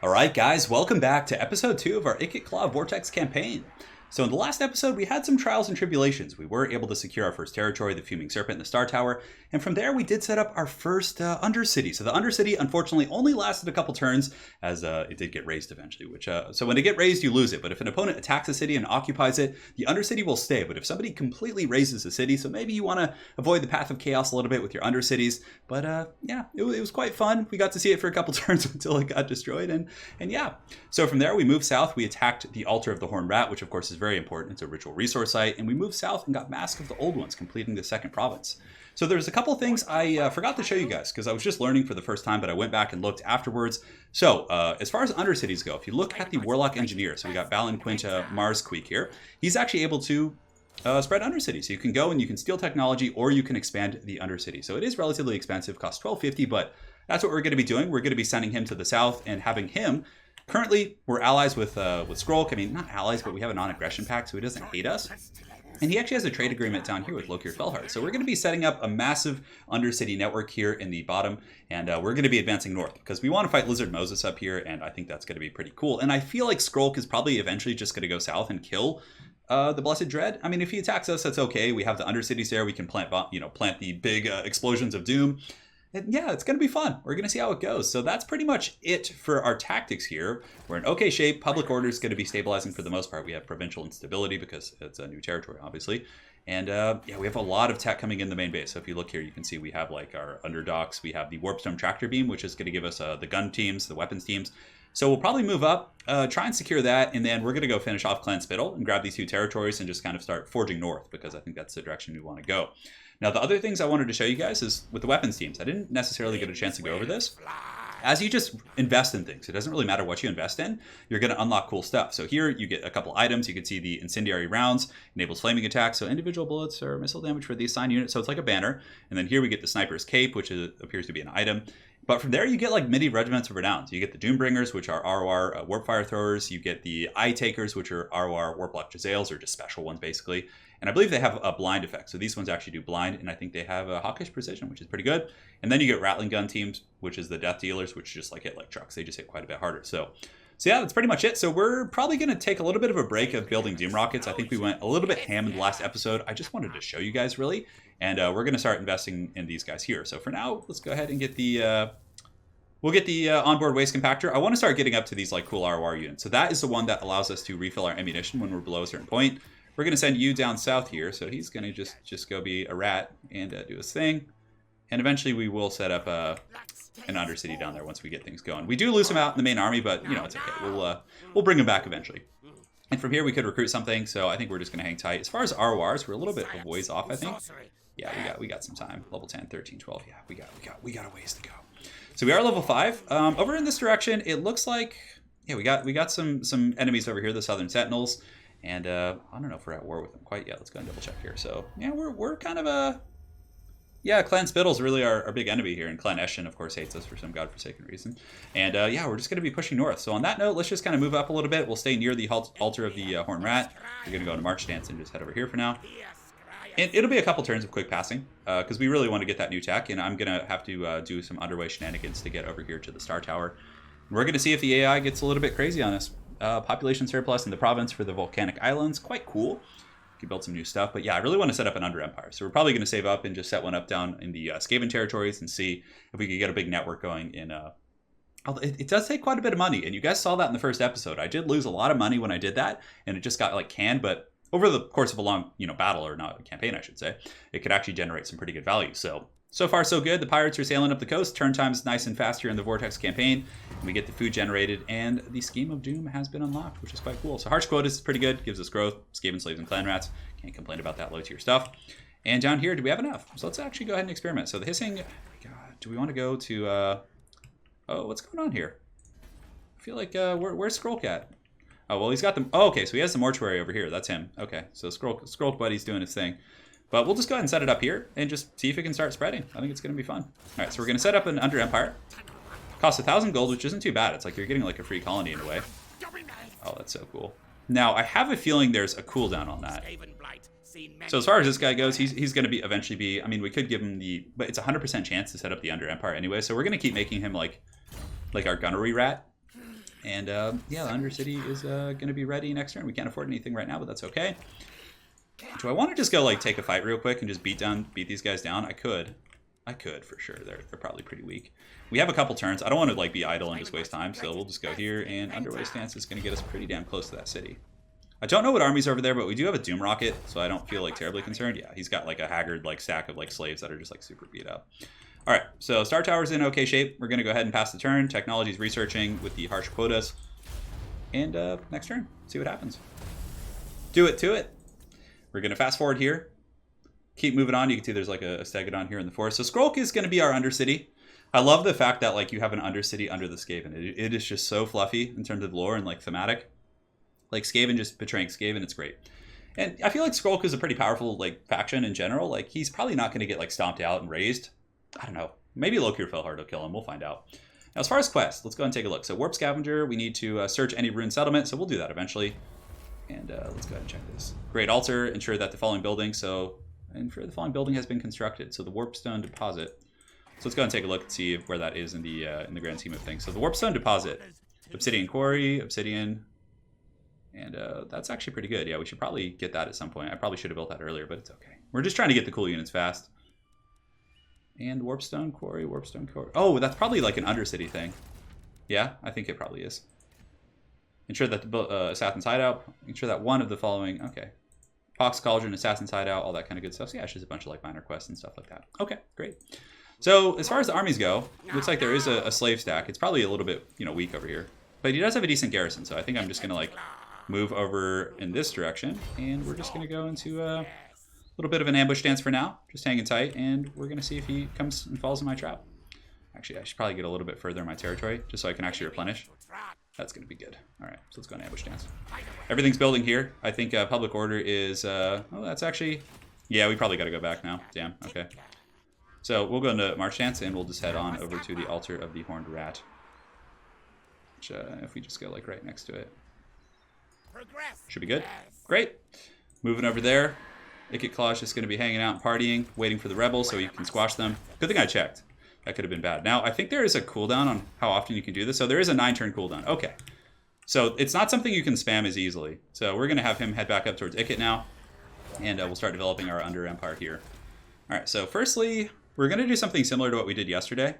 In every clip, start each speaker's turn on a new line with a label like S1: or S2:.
S1: Alright guys, welcome back to episode 2 of our Ikit Claw Vortex campaign. So in the last episode we had some trials and tribulations. We were able to secure our first territory, the Fuming Serpent and the Star Tower, and from there we did set up our first Undercity. So the Undercity unfortunately only lasted a couple turns as it did get raised eventually, which so when they get raised you lose it, but if an opponent attacks a city and occupies it, the Undercity will stay. But if somebody completely raises the city, so maybe you want to avoid the path of chaos a little bit with your Undercities, but yeah, it was quite fun. We got to see it for a couple turns until it got destroyed, and yeah. So from there we moved south, we attacked the Altar of the Horned Rat, which of course is very important. It's a ritual resource site, and we moved south and got Mask of the Old Ones, completing the second province. So there's a couple of things I forgot to show you guys because I was just learning for the first time, but I went back and looked afterwards. So as far as Undercities go, if you look at the Warlock Engineer, so we got Balin Quinta Marsqueak here, he's actually able to spread Undercity. So you can go and you can steal technology or you can expand the Undercity. So it is relatively expensive, costs $12.50, but that's what we're going to be doing. We're going to be sending him to the south and having him. Currently, we're allies with Skrulk. I mean, not allies, but we have a non-aggression pact, so he doesn't hate us. And he actually has a trade agreement down here with Lokir Felhard. So we're going to be setting up a massive Undercity network here in the bottom, and we're going to be advancing north because we want to fight Lizard Moses up here, and I think that's going to be pretty cool. And I feel like Skrulk is probably eventually just going to go south and kill the Blessed Dread. I mean, if he attacks us, that's okay. We have the Undercities there. We can plant the big explosions of doom. And yeah, it's going to be fun. We're going to see how it goes. So that's pretty much it for our tactics here. We're in okay shape. Public order is going to be stabilizing for the most part. We have provincial instability because it's a new territory, obviously. And yeah, we have a lot of tech coming in the main base. So if you look here, you can see we have like our underdocks. We have the Warpstone Tractor Beam, which is going to give us the gun teams, the weapons teams. So we'll probably move up, try and secure that, and then we're going to go finish off Clan Spittle and grab these two territories and just kind of start forging north because I think that's the direction we want to go. Now, the other things I wanted to show you guys is with the weapons teams. I didn't necessarily get a chance to go over this. As you just invest in things, it doesn't really matter what you invest in, you're going to unlock cool stuff. So here you get a couple items. You can see the Incendiary Rounds, enables flaming attacks, so individual bullets or missile damage for the assigned unit. So it's like a banner. And then here we get the Sniper's Cape, which appears to be an item. But from there, you get like many regiments of renown. So you get the Doombringers, which are ROR Warp Fire Throwers. You get the Eye Takers, which are ROR Warplock Jezzails, or just special ones, basically. And I believe they have a blind effect. So these ones actually do blind, and I think they have a Hawkish Precision, which is pretty good. And then you get Rattling Gun teams, which is the Death Dealers, which just like hit like trucks. They just hit quite a bit harder. So yeah, that's pretty much it. So we're probably going to take a little bit of a break of building Doom Rockets. I think we went a little bit ham in the last episode. I just wanted to show you guys, really. And we're going to start investing in these guys here. So for now, let's go ahead and get the... We'll get the onboard waste compactor. I want to start getting up to these like cool ROR units. So that is the one that allows us to refill our ammunition when we're below a certain point. We're going to send you down south here. So he's going to just go be a rat and do his thing. And eventually we will set up an Undercity down there once we get things going. We do lose him out in the main army, but you know, it's okay. We'll bring him back eventually. And from here we could recruit something. So I think we're just going to hang tight. As far as RORs, we're a little bit of ways off, I think. Yeah, we got some time. Level 10, 13, 12. Yeah, we got a ways to go. So we are level 5. Over in this direction, it looks like we got some enemies over here, the Southern Sentinels, and I don't know if we're at war with them quite yet. Let's go and double check here. So yeah, we're kind of Clan Spittle's really our big enemy here, and Clan Eshin of course hates us for some godforsaken reason. And yeah, we're just going to be pushing north. So on that note, let's just kind of move up a little bit. We'll stay near the altar of the Horned Rat. We're going to go into March Dance and just head over here for now. And it'll be a couple turns of quick passing because we really want to get that new tech, and I'm going to have to do some underway shenanigans to get over here to the Star Tower. And we're going to see if the AI gets a little bit crazy on us. Population surplus in the province for the volcanic islands, quite cool. We can build some new stuff, but yeah, I really want to set up an Under Empire. So we're probably going to save up and just set one up down in the Skaven territories and see if we could get a big network going in... It does take quite a bit of money, and you guys saw that in the first episode. I did lose a lot of money when I did that, and it just got like canned, but... over the course of a long, battle, or not a campaign, I should say, it could actually generate some pretty good value. So far so good. The pirates are sailing up the coast. Turn time's nice and fast here in the Vortex campaign. And we get the food generated, and the Scheme of Doom has been unlocked, which is quite cool. So Harsh Quotas is pretty good. Gives us growth. Skaven slaves and clan rats. Can't complain about that low tier stuff. And down here, do we have enough? So let's actually go ahead and experiment. So the hissing, God, do we want to go to, oh, what's going on here? I feel like, where's Skrulk at? Oh, well, he's got them. Oh, okay, so he has the mortuary over here. That's him. Okay, so Skrulk Buddy's doing his thing. But we'll just go ahead and set it up here and just see if it can start spreading. I think it's going to be fun. All right, so we're going to set up an Under Empire. Costs 1,000 gold, which isn't too bad. It's like you're getting like a free colony in a way. Oh, that's so cool. Now, I have a feeling there's a cooldown on that. So as far as this guy goes, he's going to eventually be... I mean, we could give him the... But it's a 100% chance to set up the Under Empire anyway, so we're going to keep making him like our gunnery rat. And yeah, the Undercity is going to be ready next turn. We can't afford anything right now, but that's okay. Do I want to just go like take a fight real quick and just beat these guys down? I could for sure. They're probably pretty weak. We have a couple turns. I don't want to like be idle and just waste time, so we'll just go here. And Underway Stance is going to get us pretty damn close to that city. I don't know what army's over there, but we do have a Doom Rocket, so I don't feel like terribly concerned. Yeah, he's got like a haggard like stack of like slaves that are just like super beat up. All right, so Star Tower's in okay shape. We're going to go ahead and pass the turn. Technology's researching with the harsh quotas. And next turn, see what happens. Do it to it. We're going to fast forward here. Keep moving on. You can see there's like a Stegodon here in the forest. So Skrulk is going to be our Undercity. I love the fact that like you have an Undercity under the Skaven. It is just so fluffy in terms of lore and like thematic. Like Skaven just betraying Skaven, it's great. And I feel like Skrulk is a pretty powerful like faction in general. Like he's probably not going to get like stomped out and raised. I don't know. Maybe Lokir Felhard will kill him. We'll find out. Now, as far as quests, let's go ahead and take a look. So Warp Scavenger, we need to search any ruined settlement. So we'll do that eventually. And let's go ahead and check this. Great Altar, ensure that the following building. So ensure the following building has been constructed. So the Warpstone Deposit. So let's go ahead and take a look and see where that is in the grand scheme of things. So the Warpstone Deposit, Obsidian Quarry, Obsidian. And that's actually pretty good. Yeah, we should probably get that at some point. I probably should have built that earlier, but it's okay. We're just trying to get the cool units fast. And Warpstone Quarry, Warpstone Quarry. Oh, that's probably like an Undercity thing. Yeah, I think it probably is. Ensure that the Assassin's Hideout. Ensure that one of the following. Okay. Pox Cauldron, Assassin's Hideout, all that kind of good stuff. So yeah, it's just a bunch of like minor quests and stuff like that. Okay, great. So as far as the armies go, looks like there is a slave stack. It's probably a little bit weak over here, but he does have a decent garrison. So I think I'm just gonna like move over in this direction, and we're just gonna go into a little bit of an ambush stance for now, just hanging tight, and we're going to see if he comes and falls in my trap. Actually, I should probably get a little bit further in my territory, just so I can actually replenish. That's going to be good. All right, so let's go in ambush stance. Everything's building here. I think public order is... oh, that's actually... Yeah, we probably got to go back now. Damn, okay. So we'll go into march stance, and we'll just head on over to the altar of the Horned Rat. Which, if we just go like right next to it. Should be good. Great. Moving over there. Ikit Claw's just going to be hanging out and partying, waiting for the rebels so he can squash them. Good thing I checked. That could have been bad. Now, I think there is a cooldown on how often you can do this. So there is a 9-turn cooldown. Okay. So it's not something you can spam as easily. So we're going to have him head back up towards Ikit now. And we'll start developing our Under Empire here. All right. So firstly, we're going to do something similar to what we did yesterday.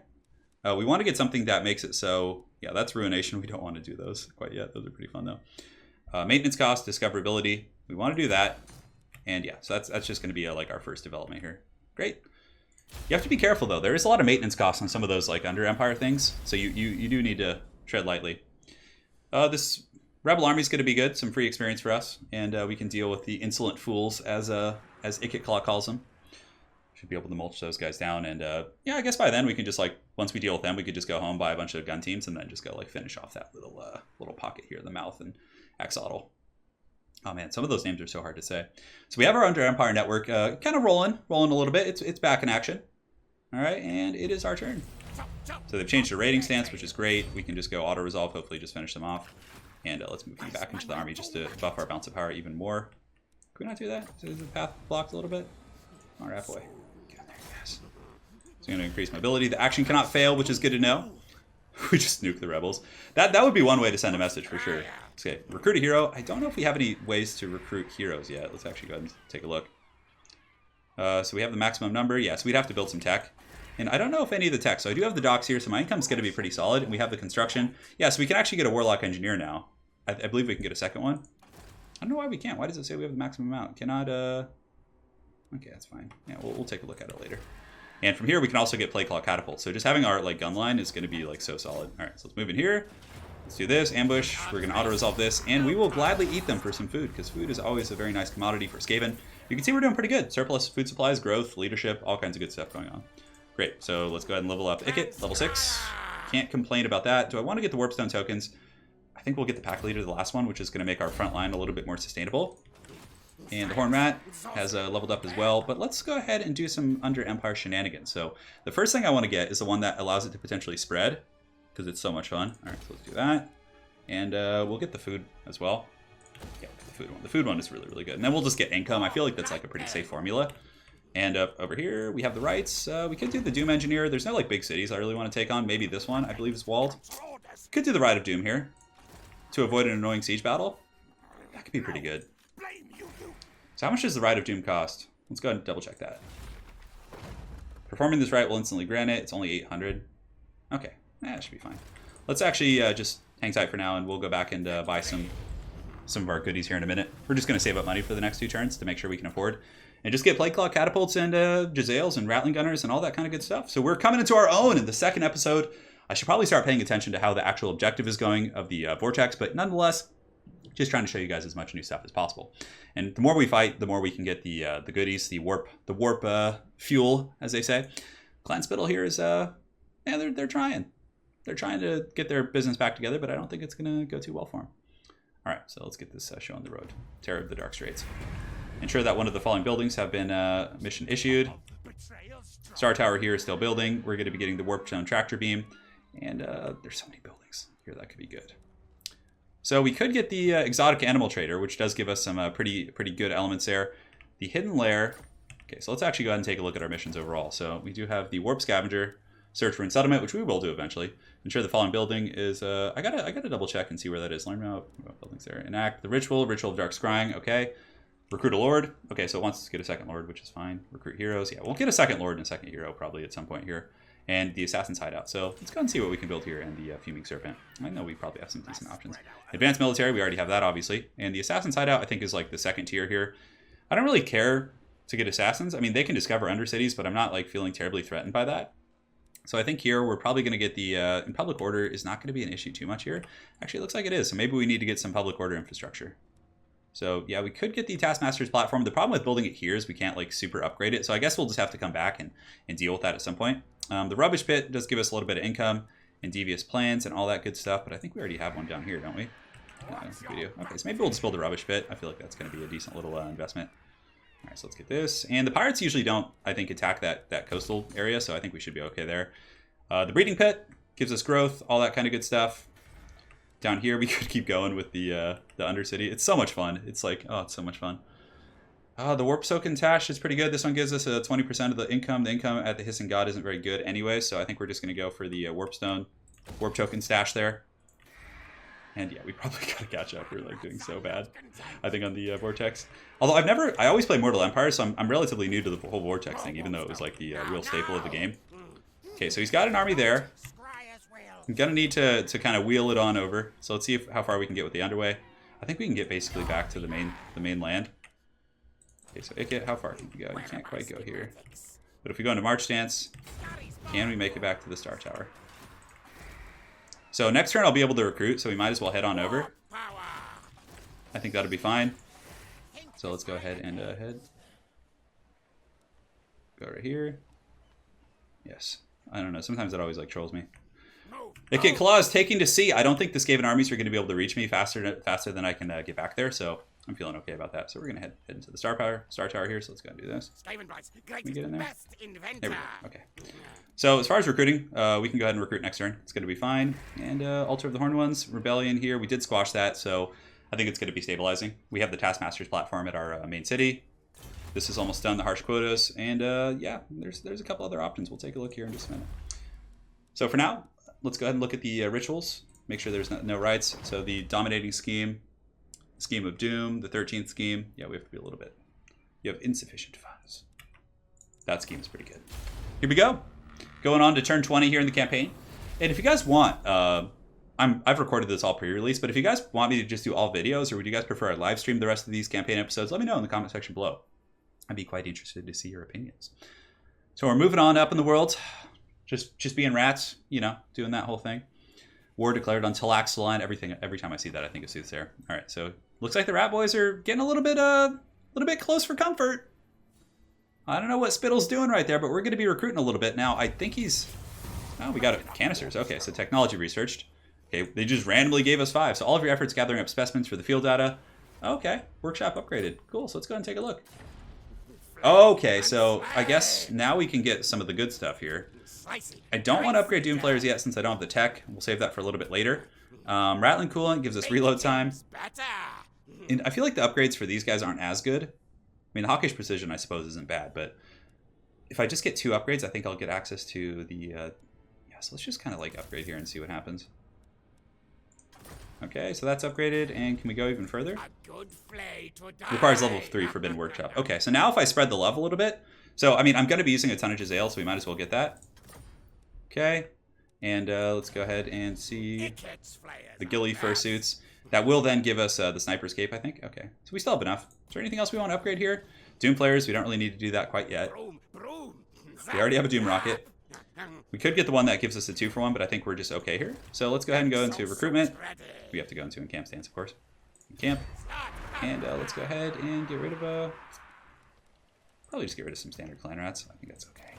S1: We want to get something that makes it so... Yeah, that's Ruination. We don't want to do those quite yet. Those are pretty fun, though. Maintenance cost, discoverability. We want to do that. And yeah, so that's just going to be like our first development here. Great. You have to be careful though. There is a lot of maintenance costs on some of those like Under Empire things, so you do need to tread lightly. This Rebel Army is going to be good, some free experience for us, and we can deal with the insolent fools as Ikit Claw calls them. Should be able to mulch those guys down, and yeah, I guess by then we can just like once we deal with them, we could just go home, buy a bunch of gun teams, and then just go like finish off that little pocket here in the mouth and Axolotl. Oh man, some of those names are so hard to say. So we have our Under Empire network kind of rolling a little bit. It's back in action. All right, and it is our turn. So they've changed the rating stance, which is great. We can just go auto-resolve, hopefully just finish them off. And let's move them back into the army just to buff our bounce of power even more. Can we not do that? Is the path blocked a little bit? All right, boy. Get in there, guys. So I'm going to increase mobility. The action cannot fail, which is good to know. We just nuke the rebels. That would be one way to send a message for sure. Okay, recruit a hero. I don't know if we have any ways to recruit heroes yet. Let's actually go ahead and take a look. So we have the maximum number. Yeah, so we'd have to build some tech. And I don't know if any of the tech. So I do have the docks here, so my income's going to be pretty solid. And we have the construction. Yeah, so we can actually get a Warlock Engineer now. I believe we can get a second one. I don't know why we can't. Why does it say we have the maximum amount? Cannot, Okay, that's fine. Yeah, we'll take a look at it later. And from here, we can also get Plague Claw Catapult. So just having our like gun line is going to be like so solid. All right, so let's move in here. Let's do this, ambush. We're going to auto-resolve this, and we will gladly eat them for some food, because food is always a very nice commodity for Skaven. You can see we're doing pretty good. Surplus food supplies, growth, leadership, all kinds of good stuff going on. Great, so let's go ahead and level up Ikit, level 6. Can't complain about that. Do I want to get the Warpstone tokens? I think we'll get the Pack Leader, the last one, which is going to make our front line a little bit more sustainable. And the Horn Rat has leveled up as well, but let's go ahead and do some Under Empire shenanigans. So the first thing I want to get is the one that allows it to potentially spread, because it's so much fun. All right, so let's do that. And we'll get the food as well. Yeah, the food one. The food one is really, really good. And then we'll just get income. I feel like that's like a pretty safe formula. And over here, we have the rights. We could do the Doom Engineer. There's no like big cities I really want to take on. Maybe this one, I believe, is walled. Could do the Rite of Doom here. to avoid an annoying siege battle. That could be pretty good. So how much does the Rite of Doom cost? Let's go ahead and double check that. Performing this rite will instantly grant it. It's only 800. Okay, that should be fine. Let's actually just hang tight for now, and we'll go back and buy some of our goodies here in a minute. We're just going to save up money for the next 2 turns to make sure we can afford. And just get Plague Claw Catapults and Jezzails and Rattling Gunners and all that kind of good stuff. So we're coming into our own in the second episode. I should probably start paying attention to how the actual objective is going of the Vortex, but nonetheless, just trying to show you guys as much new stuff as possible. And the more we fight, the more we can get the goodies, the warp fuel, as they say. Clan Spittle here is, yeah, they're trying. They're trying to get their business back together, but I don't think it's going to go too well for them. All right, so let's get this show on the road. Terror of the Dark Straits. Ensure that one of the following buildings have been mission issued. Star Tower here is still building. We're going to be getting the Warp Zone Tractor Beam. And there's so many buildings here that could be good. So we could get the Exotic Animal Trader, which does give us some pretty good elements there. The Hidden Lair. Okay, so let's actually go ahead and take a look at our missions overall. So we do have the Warp Scavenger, Search for Unsettlement, which we will do eventually. Ensure the following building is, I gotta double check and see where that is. Learn about buildings there. Enact the Ritual of Dark Skrying, okay. Recruit a Lord. Okay, so it wants us to get a second Lord, which is fine. Recruit Heroes. Yeah, we'll get a second Lord and a second Hero probably at some point here. And the Assassin's Hideout. So let's go and see what we can build here in the Fuming Serpent. I know we probably have some decent options. Advanced Military, we already have that, obviously. And the Assassin's Hideout, I think, is like the second tier here. I don't really care to get Assassins. I mean, they can discover Undercities, but I'm not like feeling terribly threatened by that. So I think here we're probably going to get the, in Public Order is not going to be an issue too much here. Actually, it looks like it is. So maybe we need to get some Public Order infrastructure. So yeah, we could get the Taskmasters Platform. The problem with building it here is we can't like super upgrade it. So I guess we'll just have to come back and deal with that at some point. The Rubbish Pit does give us a little bit of income and Devious Plans and all that good stuff. But I think we already have one down here, don't we? No, I don't think we do. Okay, so maybe we'll just build the Rubbish Pit. I feel like that's going to be a decent little investment. All right, so let's get this. And the Pirates usually don't, I think, attack that coastal area. So I think we should be okay there. The Breeding Pit gives us growth, all that kind of good stuff. Down here, we could keep going with the Undercity. It's so much fun. It's like, oh, it's so much fun. The Warp Soaken Tash is pretty good. This one gives us 20% of the income. The income at the Hissing God isn't very good anyway, so I think we're just going to go for the Warp Token Stash there. And yeah, we probably got to catch up. We're like doing so bad, I think, on the Vortex. Although I always play Mortal Empire, so I'm relatively new to the whole Vortex thing, even though it was like the real staple of the game. Okay, so he's got an army there. I'm going to need to kind of wheel it on over. So let's see how far we can get with the underway. I think we can get basically back to the main land. Okay, so Ikit, how far can you go? You can't quite go here. But if we go into March Stance, can we make it back to the Star Tower? So next turn I'll be able to recruit, so we might as well head on over. I think that'll be fine. So let's go ahead and head. Go right here. Yes. I don't know. Sometimes that always like trolls me. Ikit Claw is taking to sea. I don't think the Skaven armies are going to be able to reach me faster than I can get back there, so I'm feeling okay about that. So we're going to head into the Star Tower here, so let's go and do this. Can we get in there? There we go. Okay. So as far as recruiting, we can go ahead and recruit next turn. It's going to be fine. And Altar of the Horned Ones, Rebellion here. We did squash that, so I think it's going to be stabilizing. We have the Taskmasters Platform at our main city. This is almost done, the Harsh Quotas. And yeah, there's a couple other options. We'll take a look here in just a minute. So for now, let's go ahead and look at the rituals. Make sure there's no rights. So the Dominating Scheme, Scheme of Doom, the 13th Scheme. Yeah, we have to be a little bit. You have insufficient funds. That scheme is pretty good. Here we go. Going on to turn 20 here in the campaign. And if you guys want, I've recorded this all pre-release, but if you guys want me to just do all videos, or would you guys prefer I live stream the rest of these campaign episodes, let me know in the comment section below. I'd be quite interested to see your opinions. So we're moving on up in the world. Just being rats, you know, doing that whole thing. War declared on Talaxaline. Every time I see that, I think of Soothsayer. All right, so looks like the Rat Boys are getting a little bit close for comfort. I don't know what Spittle's doing right there, but we're going to be recruiting a little bit now. I think he's. Oh, we got it. Canisters. Okay, so technology researched. Okay, they just randomly gave us 5. So all of your efforts gathering up specimens for the field data. Okay, workshop upgraded. Cool. So let's go ahead and take a look. Okay, so I guess now we can get some of the good stuff here. I don't want to upgrade Doom Players yet since I don't have the tech. We'll save that for a little bit later. Rattling Coolant gives us reload time. And I feel like the upgrades for these guys aren't as good. I mean, the Hawkish Precision, I suppose, isn't bad. But if I just get 2 upgrades, I think I'll get access to the... yeah, so let's just kind of like upgrade here and see what happens. Okay, so that's upgraded, and can we go even further?
S2: A good flay to die.
S1: Requires level 3 Forbidden Workshop. Okay, so now if I spread the love a little bit, so I mean, I'm going to be using a ton of Jezzail, so we might as well get that. Okay, and let's go ahead and see the ghillie fursuits. That will then give us the Sniper's Cape, I think. Okay, so we still have enough. Is there anything else we want to upgrade here? Doom players, we don't really need to do that quite yet. We already have a Doom Rocket. We could get the one that gives us a 2-for-1, but I think we're just okay here. So let's go ahead and go into Recruitment. We have to go into Encamp Stance, of course. Encamp. And let's go ahead and get rid of... probably just get rid of some standard clan rats. I think that's okay.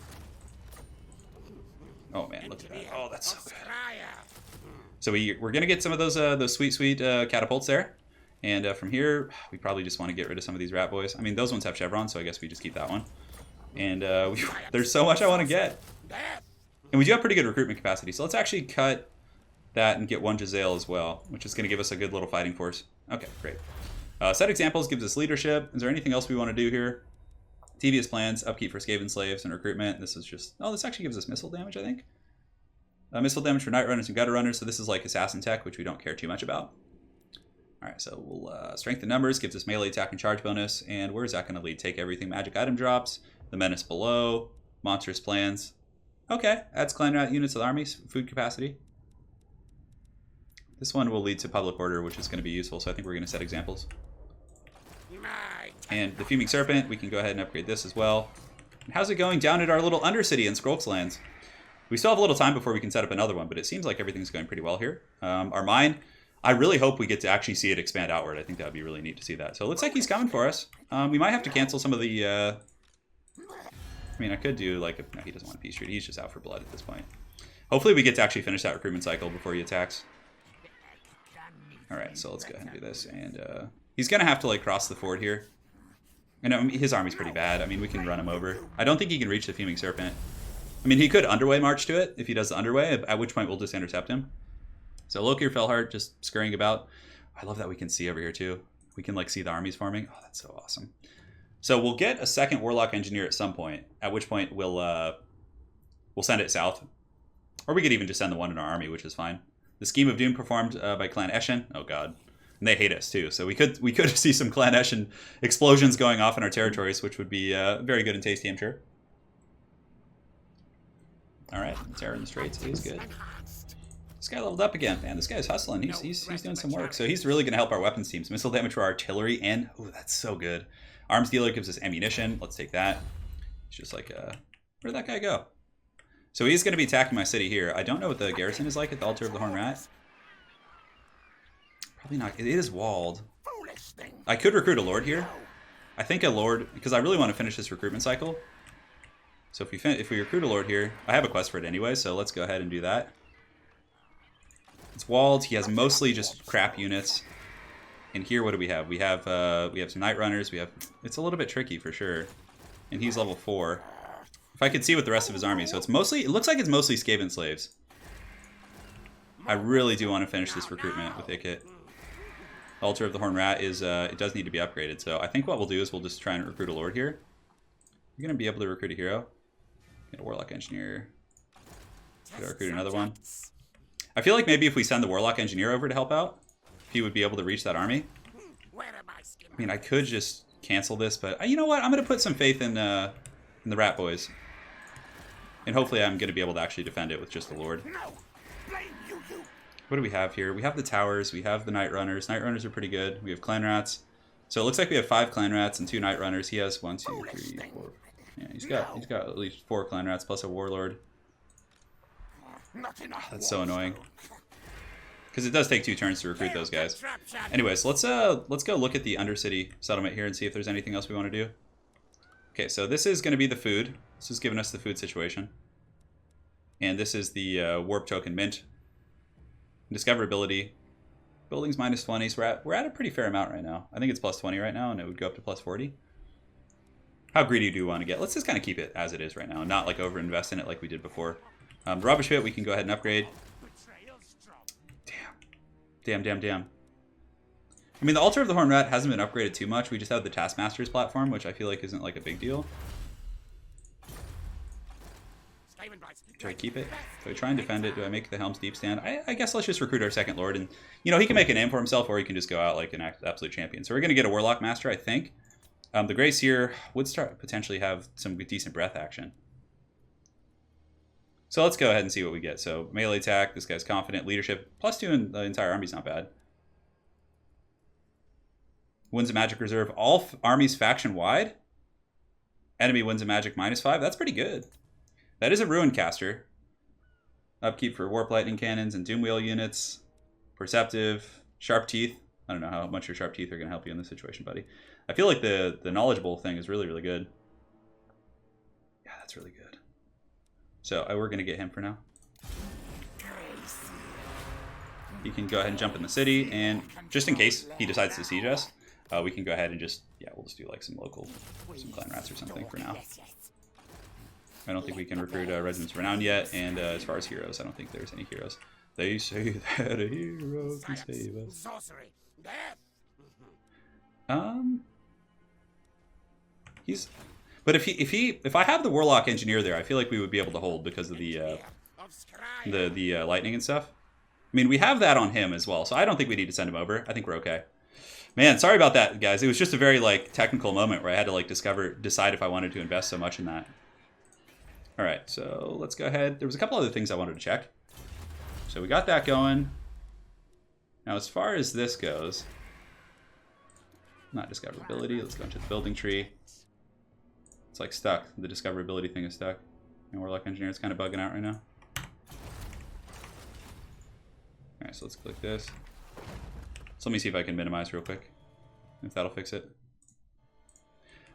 S1: Oh man, look at that. Oh, that's so good. So we're going to get some of those sweet catapults there. And from here, we probably just want to get rid of some of these rat boys. I mean, those ones have chevrons, so I guess we just keep that one. And there's so much I want to get. And we do have pretty good recruitment capacity, so let's actually cut that and get one Jezzail as well, which is going to give us a good little fighting force. Okay, great. Set examples gives us leadership. Is there anything else we want to do here? Devious plans, upkeep for Skaven slaves, and recruitment. This is just... oh, this actually gives us missile damage, I think. Missile damage for Night Runners and Gutter Runners, so this is like assassin tech, which we don't care too much about. Alright, so we'll strengthen numbers, gives us melee attack and charge bonus, and where is that going to lead? Take everything, magic item drops, the menace below, monstrous plans. Okay, adds clan rat units to the armies, food capacity. This one will lead to public order, which is going to be useful, so I think we're going to set examples. And the Fuming Serpent, we can go ahead and upgrade this as well. And how's it going down at our little Undercity in Skrulk's Lands? We still have a little time before we can set up another one, but it seems like everything's going pretty well here. Our mine, I really hope we get to actually see it expand outward. I think that would be really neat to see that. So it looks like he's coming for us. We might have to cancel some of the... I mean, I could do like... no, he doesn't want a peace treaty. He's just out for blood at this point. Hopefully we get to actually finish that recruitment cycle before he attacks. Alright, so let's go ahead and do this. And he's going to have to like cross the ford here. And I mean, his army's pretty bad. I mean, we can run him over. I don't think he can reach the Fuming Serpent. I mean, he could underway march to it if he does the underway, at which point we'll just intercept him. So Lokir Felhart just scurrying about. I love that we can see over here too. We can like see the armies forming. Oh, that's so awesome. So we'll get a second Warlock Engineer at some point, at which point we'll send it south. Or we could even just send the one in our army, which is fine. The Scheme of Doom performed by Clan Eshin. Oh god. And they hate us too, so we could see some Clan Eshin explosions going off in our territories, which would be very good and tasty, I'm sure. Alright, Terror in the Straits is good. This guy leveled up again. Man, this guy's hustling. He's doing some work. So he's really going to help our weapons teams. Missile damage for artillery and... ooh, that's so good. Arms dealer gives us ammunition. Let's take that. It's just like... where'd that guy go? So he's going to be attacking my city here. I don't know what the garrison is like at the Altar of the Horned Rat. Probably not. It is walled. I could recruit a lord here. I think a lord... because I really want to finish this recruitment cycle. So if we recruit a lord here... I have a quest for it anyway, so let's go ahead and do that. It's walled. He has mostly just crap units. And here, what do we have? We have some Night Runners. It's a little bit tricky for sure. And he's level 4. If I could see with the rest of his army, so it looks like it's mostly Skaven slaves. I really do want to finish this recruitment with Ikit. Altar of the Horned Rat is it does need to be upgraded. So I think what we'll do is we'll just try and recruit a lord here. You're gonna be able to recruit a hero. Get a Warlock Engineer. Could recruit another one. I feel like maybe if we send the Warlock Engineer over to help out, he would be able to reach that army. I mean, I could just cancel this, but you know what? I'm going to put some faith in the Rat Boys. And hopefully I'm going to be able to actually defend it with just the Lord. What do we have here? We have the Towers. We have the Night Runners. Night Runners are pretty good. We have Clan Rats. So it looks like we have 5 Clan Rats and 2 Night Runners. He has 1, 2, 3, 4. Yeah, he's got at least 4 Clan Rats plus a Warlord. Oh, that's so annoying. Because it does take 2 turns to recruit those guys. Anyways, let's go look at the Undercity settlement here and see if there's anything else we want to do. Okay, so this is going to be the food. This is giving us the food situation. And this is the warp token mint. Discoverability. Buildings minus 20, so we're at a pretty fair amount right now. I think it's plus 20 right now, and it would go up to plus 40. How greedy do you want to get? Let's just kind of keep it as it is right now, and not like over-invest in it like we did before. The Rubbish Pit, we can go ahead and upgrade. Damn. I mean, the Altar of the Horned Rat hasn't been upgraded too much. We just have the Taskmasters Platform, which I feel like isn't like a big deal. Do I keep it? Do I try and defend it? Do I make the Helm's Deep stand? I guess let's just recruit our second lord, and you know, he can make a name for himself, or he can just go out like an absolute champion. So we're going to get a Warlock Master, I think. The Grey Seer would start potentially have some decent breath action. So let's go ahead and see what we get. So melee attack, this guy's confident, leadership, +2 in the entire army's not bad. Wins a magic reserve, all armies faction wide. Enemy wins a magic -5. That's pretty good. That is a Ruin Caster. Upkeep for Warp Lightning Cannons and Doom Wheel units. Perceptive. Sharp Teeth. I don't know how much your Sharp Teeth are going to help you in this situation, buddy. I feel like the knowledgeable thing is really, really good. Yeah, that's really good. So we're going to get him for now. He can go ahead and jump in the city, and just in case he decides to siege us, we can go ahead and just, yeah, we'll just do like some clan rats or something for now. I don't think we can recruit Regiments Renowned yet, and as far as heroes, I don't think there's any heroes. They say that a hero can save us. But if I have the Warlock Engineer there, I feel like we would be able to hold because of the lightning and stuff. I mean, we have that on him as well, so I don't think we need to send him over. I think we're okay. Man, sorry about that, guys. It was just a very like technical moment where I had to like decide if I wanted to invest so much in that. All right, so let's go ahead. There was a couple other things I wanted to check. So we got that going. Now, as far as this goes, not discoverability. Let's go into the building tree. It's like stuck. The discoverability thing is stuck. And Warlock Engineer is kind of bugging out right now. All right, so let's click this. So let me see if I can minimize real quick, if that'll fix it.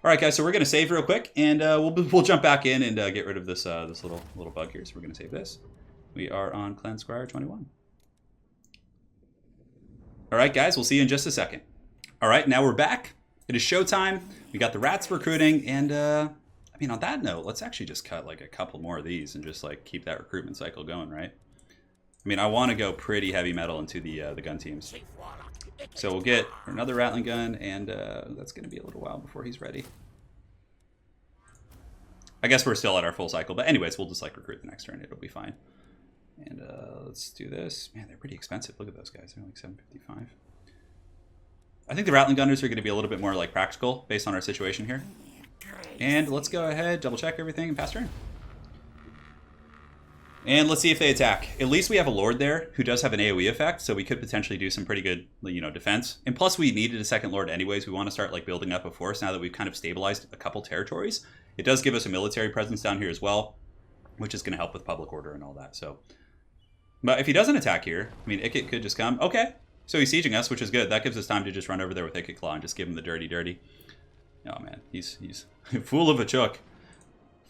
S1: All right, guys, so we're going to save real quick, and we'll jump back in and get rid of this this little bug here. So we're going to save this. We are on Clan Skryre 21. All right, guys, we'll see you in just a second. All right, now we're back. It is showtime. We got the rats recruiting, and I mean, on that note, let's actually just cut like a couple more of these and just like keep that recruitment cycle going, right? I mean, I want to go pretty heavy metal into the gun teams. So we'll get another Rattling Gun, and that's going to be a little while before he's ready. I guess we're still at our full cycle, but anyways, we'll just like recruit the next turn. It'll be fine. And let's do this. Man, they're pretty expensive. Look at those guys. They're like $755. I think the Rattling Gunners are going to be a little bit more like practical based on our situation here. And let's go ahead, double check everything, and pass turn. And let's see if they attack. At least we have a Lord there who does have an AoE effect, so we could potentially do some pretty good, you know, defense. And plus, we needed a second Lord anyways. We want to start like building up a force now that we've kind of stabilized a couple territories. It does give us a military presence down here as well, which is going to help with public order and all that. So, but if he doesn't attack here, I mean, Ikit could just come. Okay, so he's sieging us, which is good. That gives us time to just run over there with Ikit Claw and just give him the dirty. Oh man, he's fool of a chook.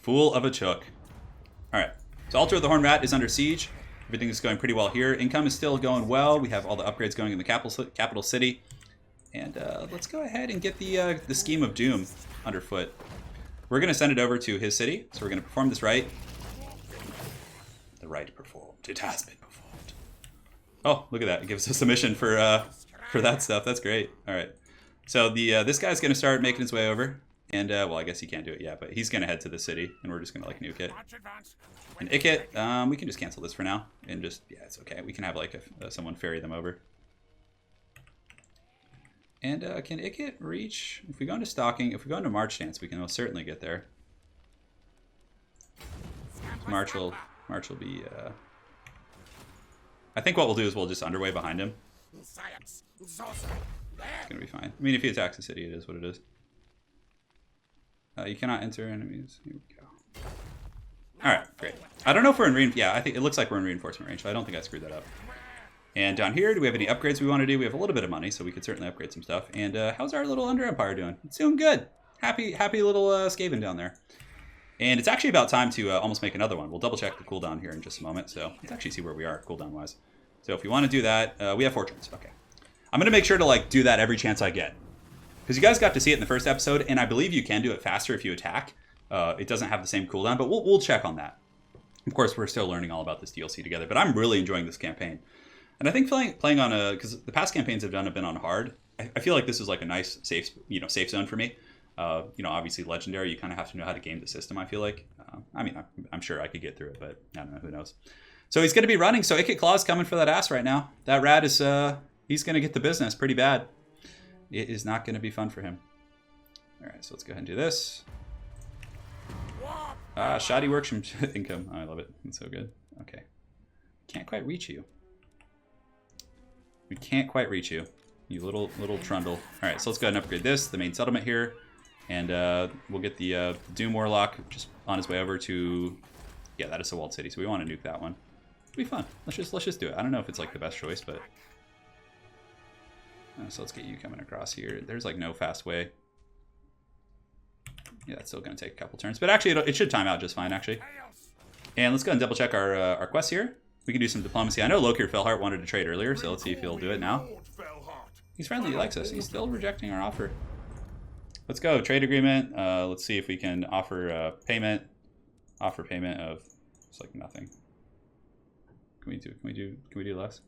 S1: Fool of a chook. All right. So Altar of the Horned Rat is under siege. Everything is going pretty well here. Income is still going well. We have all the upgrades going in the capital city. And let's go ahead and get the Scheme of Doom underfoot. We're going to send it over to his city. So we're going to perform this rite. The rite performed. It has been performed. Oh, look at that. It gives us a mission for that stuff. That's great. All right. So this guy's going to start making his way over. And, well, I guess he can't do it yet, but he's going to head to the city, and we're just going to, like, nuke it. And Ikit, we can just cancel this for now, and just, yeah, it's okay. We can have, like, someone ferry them over. And can Ikit reach, if we go into Stalking, if we go into March Stance, we can most certainly get there. March will be, I think what we'll do is we'll just underway behind him. It's going to be fine. I mean, if he attacks the city, it is what it is. You cannot enter enemies. Here we go. All right, great. I don't know if we're in reinforcement. Yeah, I think it looks like we're in reinforcement range, so I don't think I screwed that up. And down here, do we have any upgrades we want to do? We have a little bit of money, so we could certainly upgrade some stuff. And how's our little Under Empire doing? It's doing good. Happy little Skaven down there. And it's actually about time to almost make another one. We'll double check the cooldown here in just a moment. So let's actually see where we are cooldown-wise. So if you want to do that, we have Fortunes. Okay. I'm going to make sure to like do that every chance I get. Because you guys got to see it in the first episode, and I believe you can do it faster if you attack. It doesn't have the same cooldown, but we'll check on that. Of course, we're still learning all about this DLC together, but I'm really enjoying this campaign. And I think playing on because the past campaigns have been on hard. I feel like this is like a nice safe zone for me. You know, obviously legendary, you kind of have to know how to game the system, I feel like. I mean, I'm sure I could get through it, but I don't know, who knows. So he's going to be running, so Ikit Claw's coming for that ass right now. That rat is, he's going to get the business pretty bad. It is not going to be fun for him. All right, so let's go ahead and do this. Shoddy works from income. Oh, I love it. It's so good. Okay. Can't quite reach you. We can't quite reach you. You little trundle. Alright, so let's go ahead and upgrade this, the main settlement here. And we'll get the Doom Warlock just on his way over to... Yeah, that is a walled city, so we want to nuke that one. It'll be fun. Let's just do it. I don't know if it's like the best choice, but... so let's get you coming across here. There's like no fast way. Yeah, that's still going to take a couple turns. But actually, it should time out just fine, actually. And let's go ahead and double check our quests here. We can do some diplomacy. I know Lokir Fellheart wanted to trade earlier, so let's see if he'll do it now. He's friendly, he likes us. He's still rejecting our offer. Let's go, trade agreement. Let's see if we can offer payment. Offer payment of just like nothing. Can we do less?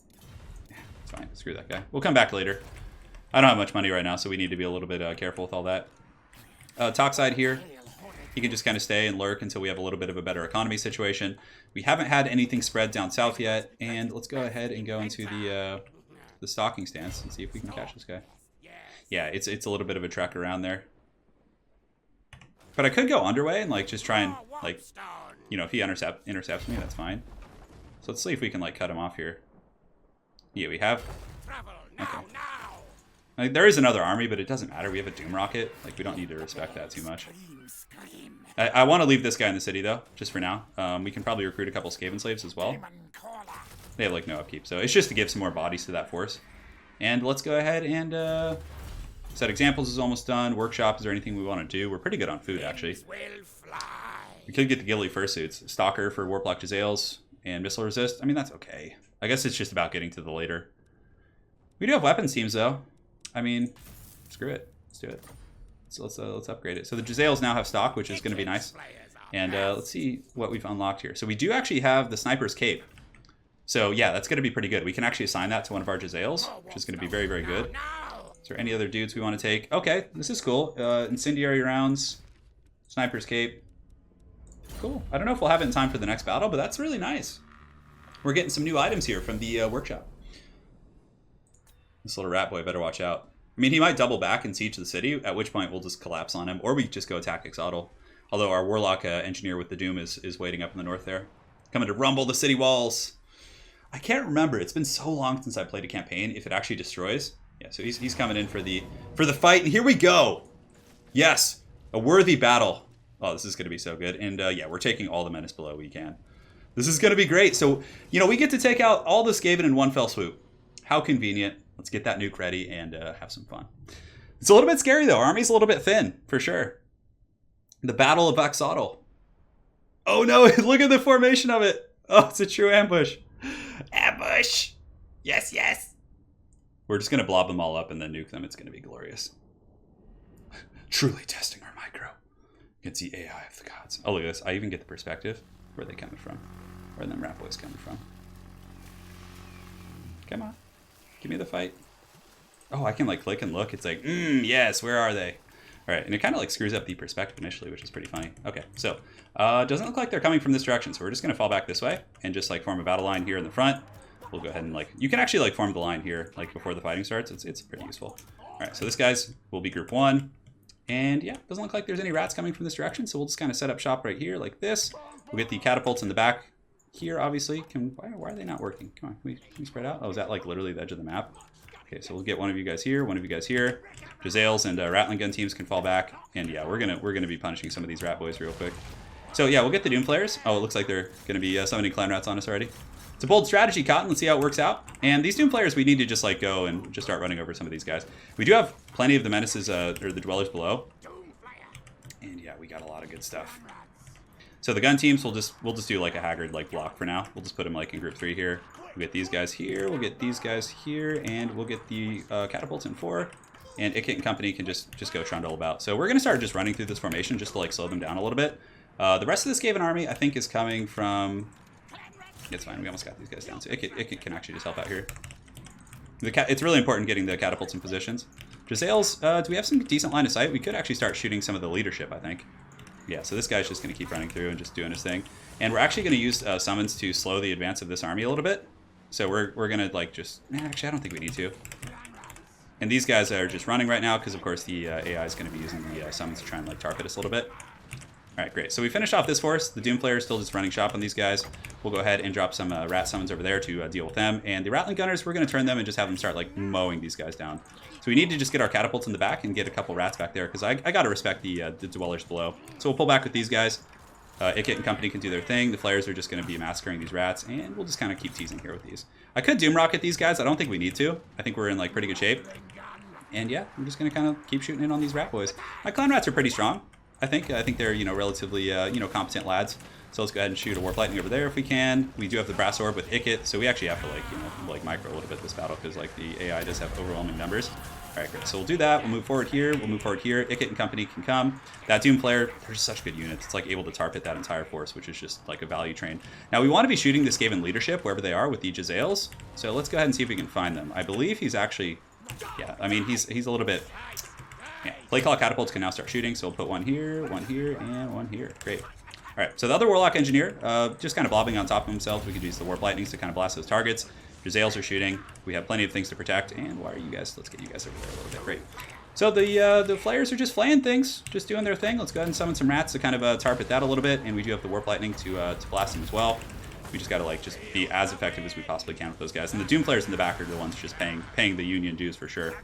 S1: Yeah, it's fine. Screw that guy. We'll come back later. I don't have much money right now, so we need to be a little bit careful with all that. Talk side here. He can just kind of stay and lurk until we have a little bit of a better economy situation. We haven't had anything spread down south yet, and let's go ahead and go into the stalking stance and see if we can catch this guy. Yeah, it's a little bit of a trek around there. But I could go underway and like just try and like, you know, if he intercepts me, that's fine. So let's see if we can like cut him off here. Yeah, we have. Okay. Like, there is another army, but it doesn't matter. We have a Doom Rocket. Like, we don't need to respect that too much. I want to leave this guy in the city, though, just for now. We can probably recruit a couple Skaven slaves as well. They have, like, no upkeep. So it's just to give some more bodies to that force. And let's go ahead and set examples is almost done. Workshop, is there anything we want to do? We're pretty good on food, actually. We could get the ghillie fursuits. Stalker for Warplock Jezzails and Missile Resist. I mean, that's okay. I guess it's just about getting to the later. We do have weapons teams, though. I mean, screw it. Let's do it. So let's upgrade it. So the Jezzails now have stock, which is going to be nice. And let's see what we've unlocked here. So we do actually have the Sniper's Cape. So yeah, that's going to be pretty good. We can actually assign that to one of our Jezzails, which is going to be very, very good. Is there any other dudes we want to take? Okay, this is cool. Incendiary Rounds, Sniper's Cape. Cool. I don't know if we'll have it in time for the next battle, but that's really nice. We're getting some new items here from the workshop. This little rat boy better watch out. I mean, he might double back and siege the city, at which point we'll just collapse on him, or we just go attack Ixodal. Although our Warlock engineer with the Doom is waiting up in the north there. Coming to rumble the city walls. I can't remember. It's been so long since I played a campaign if it actually destroys. Yeah, so he's coming in for the fight, and here we go! Yes! A worthy battle. Oh, this is going to be so good. And yeah, we're taking all the menace below we can. This is going to be great. So, you know, we get to take out all the Skaven in one fell swoop. How convenient. Let's get that nuke ready and have some fun. It's a little bit scary, though. Our army's a little bit thin, for sure. The Battle of Ixodal. Oh, no. Look at the formation of it. Oh, it's a true ambush. Ambush. Yes, yes. We're just going to blob them all up and then nuke them. It's going to be glorious. Truly testing our micro against the AI of the gods. Oh, look at this. I even get the perspective. Where are they coming from? Where are them rat boys coming from? Come on. Give me the fight. Oh, I can like click and look. It's like, yes, where are they? All right, and it kind of like screws up the perspective initially, which is pretty funny. Okay, so it doesn't look like they're coming from this direction, so we're just gonna fall back this way and just like form a battle line here in the front. We'll go ahead and like, you can actually like form the line here, like before the fighting starts. It's pretty useful. All right, so this guy's will be group 1. And yeah, doesn't look like there's any rats coming from this direction, so we'll just kind of set up shop right here like this. We'll get the catapults in the back here, obviously. Why are they not working? Come on, can we spread out? Oh, is that like literally the edge of the map? Okay, so we'll get one of you guys here, one of you guys here. Jezzails and Rattling Gun teams can fall back. And yeah, we're gonna be punishing some of these rat boys real quick. So yeah, we'll get the Doom players. Oh, it looks like they're gonna be summoning clan rats on us already. It's a bold strategy, Cotton. Let's see how it works out. And these Doom players, we need to just like go and just start running over some of these guys. We do have plenty of the menaces, or the dwellers below. And yeah, we got a lot of good stuff. So the gun teams, we'll just do like a haggard like block for now. We'll just put them like in group 3 here. We'll get these guys here. We'll get these guys here, and we'll get the catapults in 4. And Ikit and company can just go trundle about. So we're gonna start just running through this formation just to like slow them down a little bit. The rest of the Skaven army, I think, is coming from. It's fine. We almost got these guys down. So Ikit can actually just help out here. It's really important getting the catapults in positions. Jezzail's, do we have some decent line of sight? We could actually start shooting some of the leadership, I think. Yeah, so this guy's just going to keep running through and just doing his thing. And we're actually going to use summons to slow the advance of this army a little bit. So we're going to like just... Actually, I don't think we need to. And these guys are just running right now because, of course, the AI is going to be using the summons to try and like target us a little bit. All right, great. So we finished off this force. The Doom Player is still just running shop on these guys. We'll go ahead and drop some rat summons over there to deal with them. And the Rattling Gunners, we're going to turn them and just have them start like mowing these guys down. So we need to just get our catapults in the back and get a couple rats back there because I got to respect the dwellers below. So we'll pull back with these guys. Ikit and company can do their thing. The flayers are just going to be massacring these rats, and we'll just kind of keep teasing here with these. I could Doom Rocket these guys. I don't think we need to. I think we're in like pretty good shape. And yeah, I'm just going to kind of keep shooting in on these rat boys. My clan rats are pretty strong. I think they're, you know, relatively, competent lads. So let's go ahead and shoot a Warp Lightning over there if we can. We do have the Brass Orb with Ikit, so we actually have to, like, you know, like micro a little bit this battle because, like, the AI does have overwhelming numbers. All right, great. So we'll do that. We'll move forward here. We'll move forward here. Ikit and company can come. That Doom Player, they're just such good units. It's like able to tar pit that entire force, which is just like a value train. Now we want to be shooting the Skaven leadership wherever they are with the Jezzails. So let's go ahead and see if we can find them. I believe he's actually, yeah, I mean, he's a little bit, yeah. Play Call Catapults can now start shooting. So we'll put one here, and one here. Great. All right, so the other Warlock Engineer, just kind of blobbing on top of himself. We could use the Warp Lightnings to kind of blast those targets. Jezzails are shooting. We have plenty of things to protect. And why are you guys? Let's get you guys over there a little bit. Great. So the flayers are just flaying things, just doing their thing. Let's go ahead and summon some rats to kind of tar pit that a little bit. And we do have the Warp Lightning to blast them as well. We just got to like just be as effective as we possibly can with those guys. And the Doom Players in the back are the ones just paying the Union dues for sure.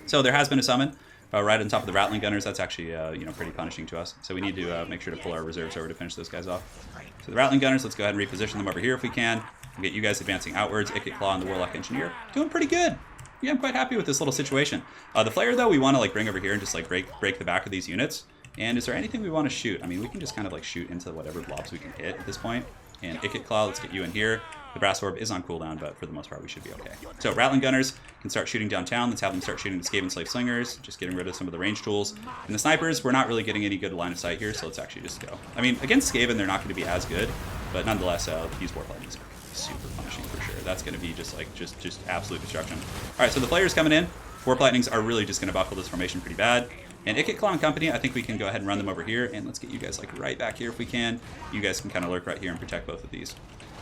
S1: So there has been a summon. Right on top of the Rattling Gunners, that's actually pretty punishing to us. So we need to make sure to pull our reserves over to finish those guys off. So the Rattling Gunners, let's go ahead and reposition them over here if we can. We'll get you guys advancing outwards. Ikit Claw and the Warlock Engineer doing pretty good. Yeah, I'm quite happy with this little situation. The Flayer though, we want to like bring over here and just like break the back of these units. And is there anything we want to shoot? I mean, we can just kind of like shoot into whatever blobs we can hit at this point. And Ikit Claw, let's get you in here. The Brass Orb is on cooldown, but for the most part, we should be okay. So Rattling Gunners can start shooting downtown. Let's have them start shooting the Skaven Slave Slingers, just getting rid of some of the range tools. And the Snipers, we're not really getting any good line of sight here, so let's actually just go. I mean, against Skaven, they're not going to be as good, but nonetheless, these Warp Lightnings are going to be super punishing for sure. That's going to be just like, just absolute destruction. All right, so the Flayers coming in. Warp Lightnings are really just going to buckle this formation pretty bad. And Ikit Claw and company, I think we can go ahead and run them over here. And let's get you guys like right back here if we can. You guys can kind of lurk right here and protect both of these.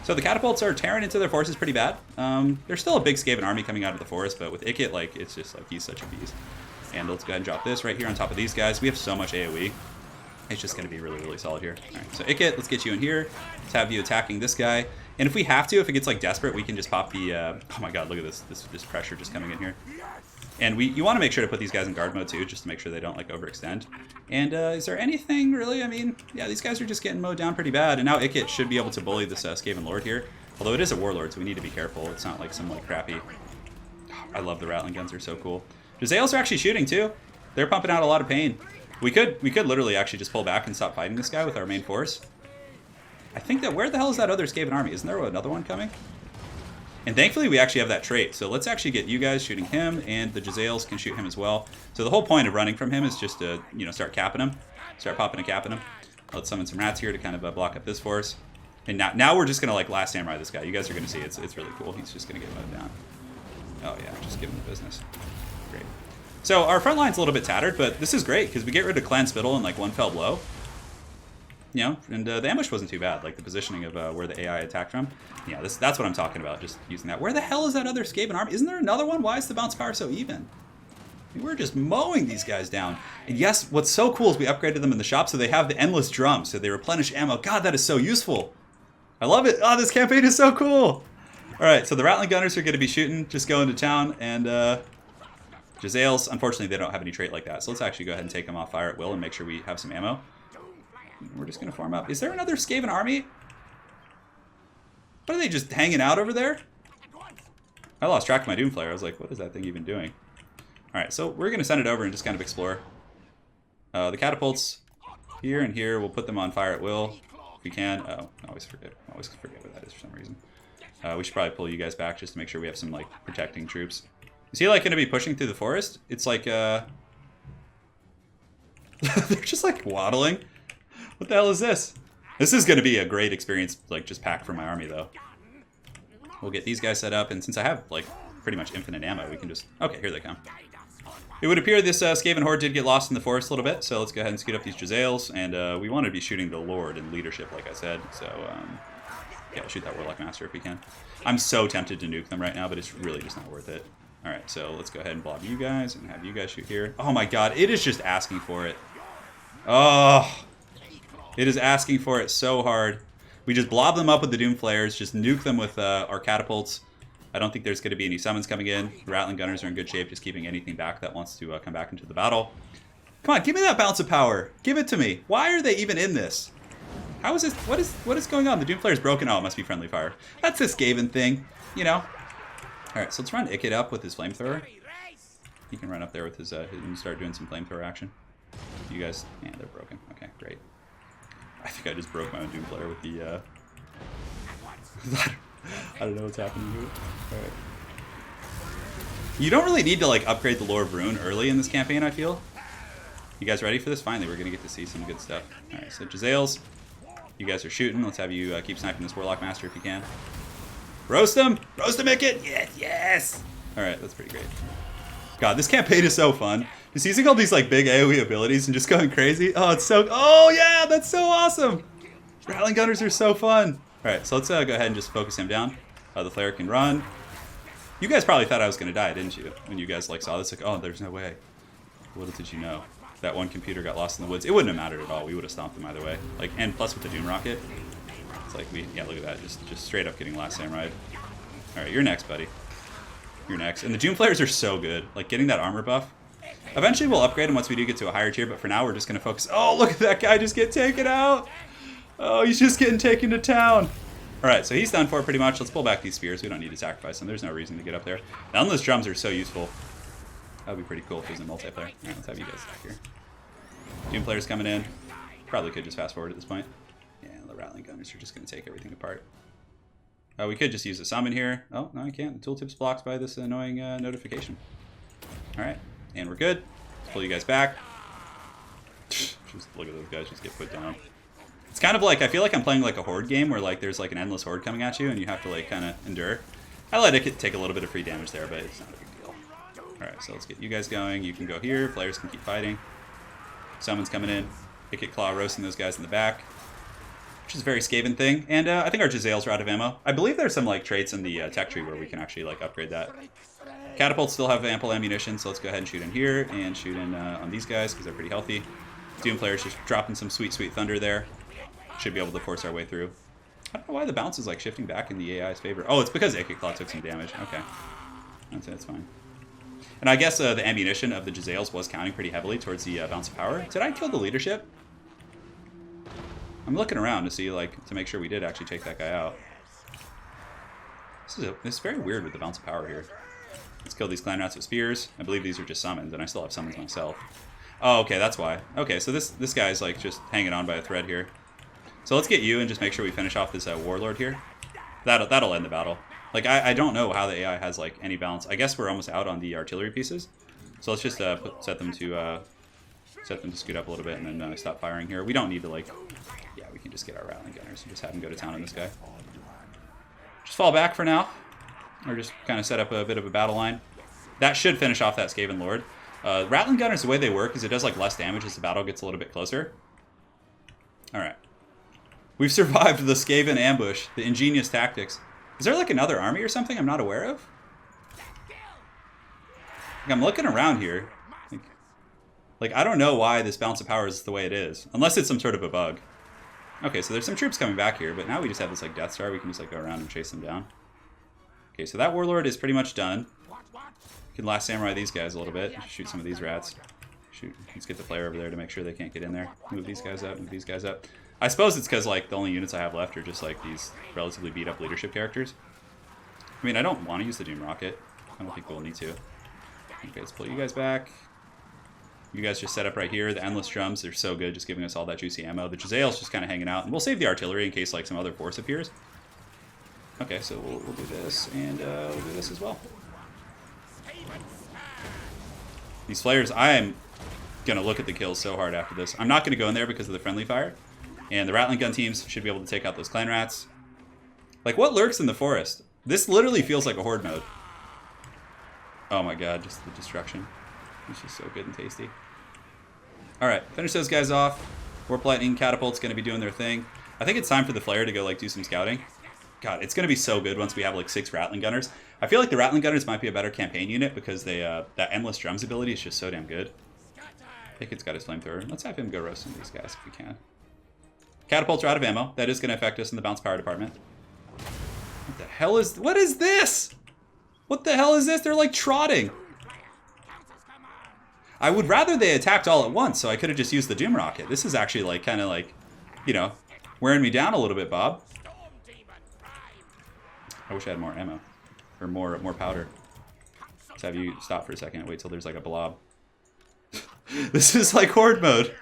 S1: So the catapults are tearing into their forces pretty bad. There's still a big Skaven army coming out of the forest, but with Ikit, like, it's just like he's such a beast. And let's go ahead and drop this right here on top of these guys. We have so much AoE. It's just going to be really, really solid here. All right, so Ikit, let's get you in here. Let's have you attacking this guy. And if we have to, if it gets like desperate, we can just pop the. Oh my God, look at this pressure just coming in here. And you want to make sure to put these guys in guard mode too, just to make sure they don't like overextend. And is there anything really? I mean, yeah, these guys are just getting mowed down pretty bad. And now Ikit should be able to bully this Skaven Lord here. Although it is a Warlord, so we need to be careful. It's not like some like crappy. Oh, I love the Rattling Guns; they're so cool. Jezzails are actually shooting too. They're pumping out a lot of pain. We could literally actually just pull back and stop fighting this guy with our main force. I think that where the hell is that other Skaven army? Isn't there another one coming? And thankfully, we actually have that trait. So let's actually get you guys shooting him, and the Jezzails can shoot him as well. So the whole point of running from him is just to, start capping him. Start popping and capping him. Let's summon some rats here to kind of block up this force. And now we're just going to, like, last samurai this guy. You guys are going to see it's really cool. He's just going to get mowed down. Oh, yeah, just give him the business. Great. So our front line's a little bit tattered, but this is great because we get rid of Clan Spittle in, like, one fell blow. And the ambush wasn't too bad, like the positioning of where the AI attacked from. Yeah, that's what I'm talking about, just using that. Where the hell is that other Skaven army? Isn't there another one? Why is the bounce power so even? I mean, we're just mowing these guys down. And yes, what's so cool is we upgraded them in the shop, so they have the endless drum, so they replenish ammo. God, that is so useful. I love it. Oh, this campaign is so cool. All right, so the Rattling Gunners are going to be shooting, just going to town, and Jezzails, unfortunately, they don't have any trait like that. So let's actually go ahead and take them off fire at will and make sure we have some ammo. We're just going to farm up. Is there another Skaven army? What are they just hanging out over there? I lost track of my Doom Player. I was like, what is that thing even doing? Alright, so we're going to send it over and just kind of explore. The catapults here and here, we'll put them on fire at will if we can. Oh, I always forget what that is for some reason. We should probably pull you guys back just to make sure we have some like protecting troops. Is he like going to be pushing through the forest? It's like they're just like waddling. What the hell is this? This is going to be a great experience, like, just packed for my army, though. We'll get these guys set up, and since I have, like, pretty much infinite ammo. We can just... Okay, here they come. It would appear this Skaven horde did get lost in the forest a little bit, so let's go ahead and scoot up these Jezzails, and we want to be shooting the Lord in leadership, like I said, so yeah, shoot that Warlock Master if we can. I'm so tempted to nuke them right now, but it's really just not worth it. Alright, so let's go ahead and blob you guys, and have you guys shoot here. Oh my god, it is just asking for it. Oh, it is asking for it so hard. We just blob them up with the Doom Flares, just nuke them with our catapults. I don't think there's going to be any summons coming in. The Rattling Gunners are in good shape, just keeping anything back that wants to come back into the battle. Come on, give me that bounce of power. Give it to me. Why are they even in this? How is this? What is going on? The Doom Flare's broken. Oh, it must be friendly fire. That's this Skaven thing, you know. All right, so let's run Ikit up with his flamethrower. He can run up there with his and start doing some flamethrower action. You guys, yeah, they're broken. Okay, great. I think I just broke my own Doom Flare with the. I don't know what's happening here. Alright. You don't really need to like upgrade the Lore of Ruin early in this campaign, I feel. You guys ready for this? Finally, we're going to get to see some good stuff. Alright, so Jezzails, you guys are shooting. Let's have you keep sniping this Warlock Master if you can. Roast him! Roast him, Ikit! Yes, yes! Alright, that's pretty great. God, this campaign is so fun. Just using all these like big AoE abilities and just going crazy. Oh, it's so... Oh, yeah! That's so awesome! Rattling Gunners are so fun! Alright, so let's go ahead and just focus him down. The flare can run. You guys probably thought I was going to die, didn't you? When you guys like saw this, like, oh, there's no way. Little did you know. That one computer got lost in the woods. It wouldn't have mattered at all. We would have stomped them either way. Like, and plus with the Doom Rocket, it's like we, yeah, look at that. Just straight up getting Last Samurai. Alright, you're next, buddy. You're next. And the Doom Flares are so good. Like, getting that armor buff. Eventually we'll upgrade them once we do get to a higher tier, but for now we're just going to focus. Oh, look at that guy just get taken out. Oh, he's just getting taken to town. Alright, so he's done for pretty much. Let's pull back these spears. We don't need to sacrifice them. There's no reason to get up there. The endless drums are so useful. That would be pretty cool if it was in multiplayer. Alright, let's have you guys back here. Doom players coming in. Probably could just fast forward at this point. Yeah, the Rattling Gunners are just going to take everything apart. We could just use a summon here. Oh, no, I can't. The tooltip's blocked by this annoying notification. Alright, and we're good. Let's pull you guys back. Just look at those guys just get put down. It's kind of like, I feel like I'm playing like a horde game where like there's like an endless horde coming at you and you have to like kind of endure. I let it take a little bit of free damage there, but it's not a big deal. Alright, so let's get you guys going. You can go here. Players can keep fighting. Summons coming in. Ikit Claw roasting those guys in the back. Which is a very Skaven thing. And I think our Jezzails are out of ammo. I believe there's some like traits in the tech tree where we can actually like upgrade that. Catapults still have ample ammunition, so let's go ahead and shoot in here and shoot in on these guys because they're pretty healthy. Doom players just dropping some sweet, sweet thunder there. Should be able to force our way through. I don't know why the bounce is like shifting back in the AI's favor. Oh, it's because Ikit Claw took some damage. Okay. That's fine. And I guess the ammunition of the Jezzails was counting pretty heavily towards the bounce of power. Did I kill the leadership? I'm looking around to see, like, to make sure we did actually take that guy out. This is very weird with the bounce of power here. Let's kill these clan rats with spears. I believe these are just summons, and I still have summons myself. Oh, okay, that's why. Okay, so this guy's like just hanging on by a thread here. So let's get you and just make sure we finish off this warlord here. That'll end the battle. Like I don't know how the AI has like any balance. I guess we're almost out on the artillery pieces. So let's just set them to scoot up a little bit and then stop firing here. We don't need to like, yeah, we can just get our Rattling Gunners and just have them go to town on this guy. Just fall back for now, or just kind of set up a bit of a battle line. That should finish off that Skaven Lord. Rattling Gunners, the way they work is it does like less damage as the battle gets a little bit closer. All right. We've survived the Skaven ambush, the ingenious tactics. Is there like another army or something I'm not aware of? Like, I'm looking around here. Like, I don't know why this bounce of power is the way it is. Unless it's some sort of a bug. Okay, so there's some troops coming back here, but now we just have this like Death Star. We can just like go around and chase them down. Okay, so that Warlord is pretty much done. We can Last Samurai these guys a little bit. Shoot some of these rats. Shoot, let's get the player over there to make sure they can't get in there. Move these guys up, move these guys up. I suppose it's because like the only units I have left are just like these relatively beat up leadership characters. I mean, I don't want to use the Doom Rocket. I don't think we'll need to. Okay, let's pull you guys back. You guys just set up right here. The Endless Drums, they're so good, just giving us all that juicy ammo. The Jezzail's just kind of hanging out. And we'll save the artillery in case like some other force appears. Okay, so we'll do this, and we'll do this as well. These flares, I am going to look at the kills so hard after this. I'm not going to go in there because of the friendly fire. And the Rattling Gun teams should be able to take out those clan rats. Like, what lurks in the forest? This literally feels like a horde mode. Oh my god, just the destruction. It's just so good and tasty. Alright, finish those guys off. Warp Lightning Catapult's going to be doing their thing. I think it's time for the Flare to go like do some scouting. God, it's going to be so good once we have like 6 Rattling Gunners. I feel like the Rattling Gunners might be a better campaign unit because they that Endless Drums ability is just so damn good. Picket's got his flamethrower. Let's have him go roast some of these guys if we can. Catapults are out of ammo. That is going to affect us in the bounce power department. What the hell is... What is this? What the hell is this? They're like trotting. I would rather they attacked all at once, so I could have just used the Doom Rocket. This is actually like kind of like, you know, wearing me down a little bit, Bob. I wish I had more ammo. Or more powder. Let's have you stop for a second. Wait till there's like a blob. This is like horde mode.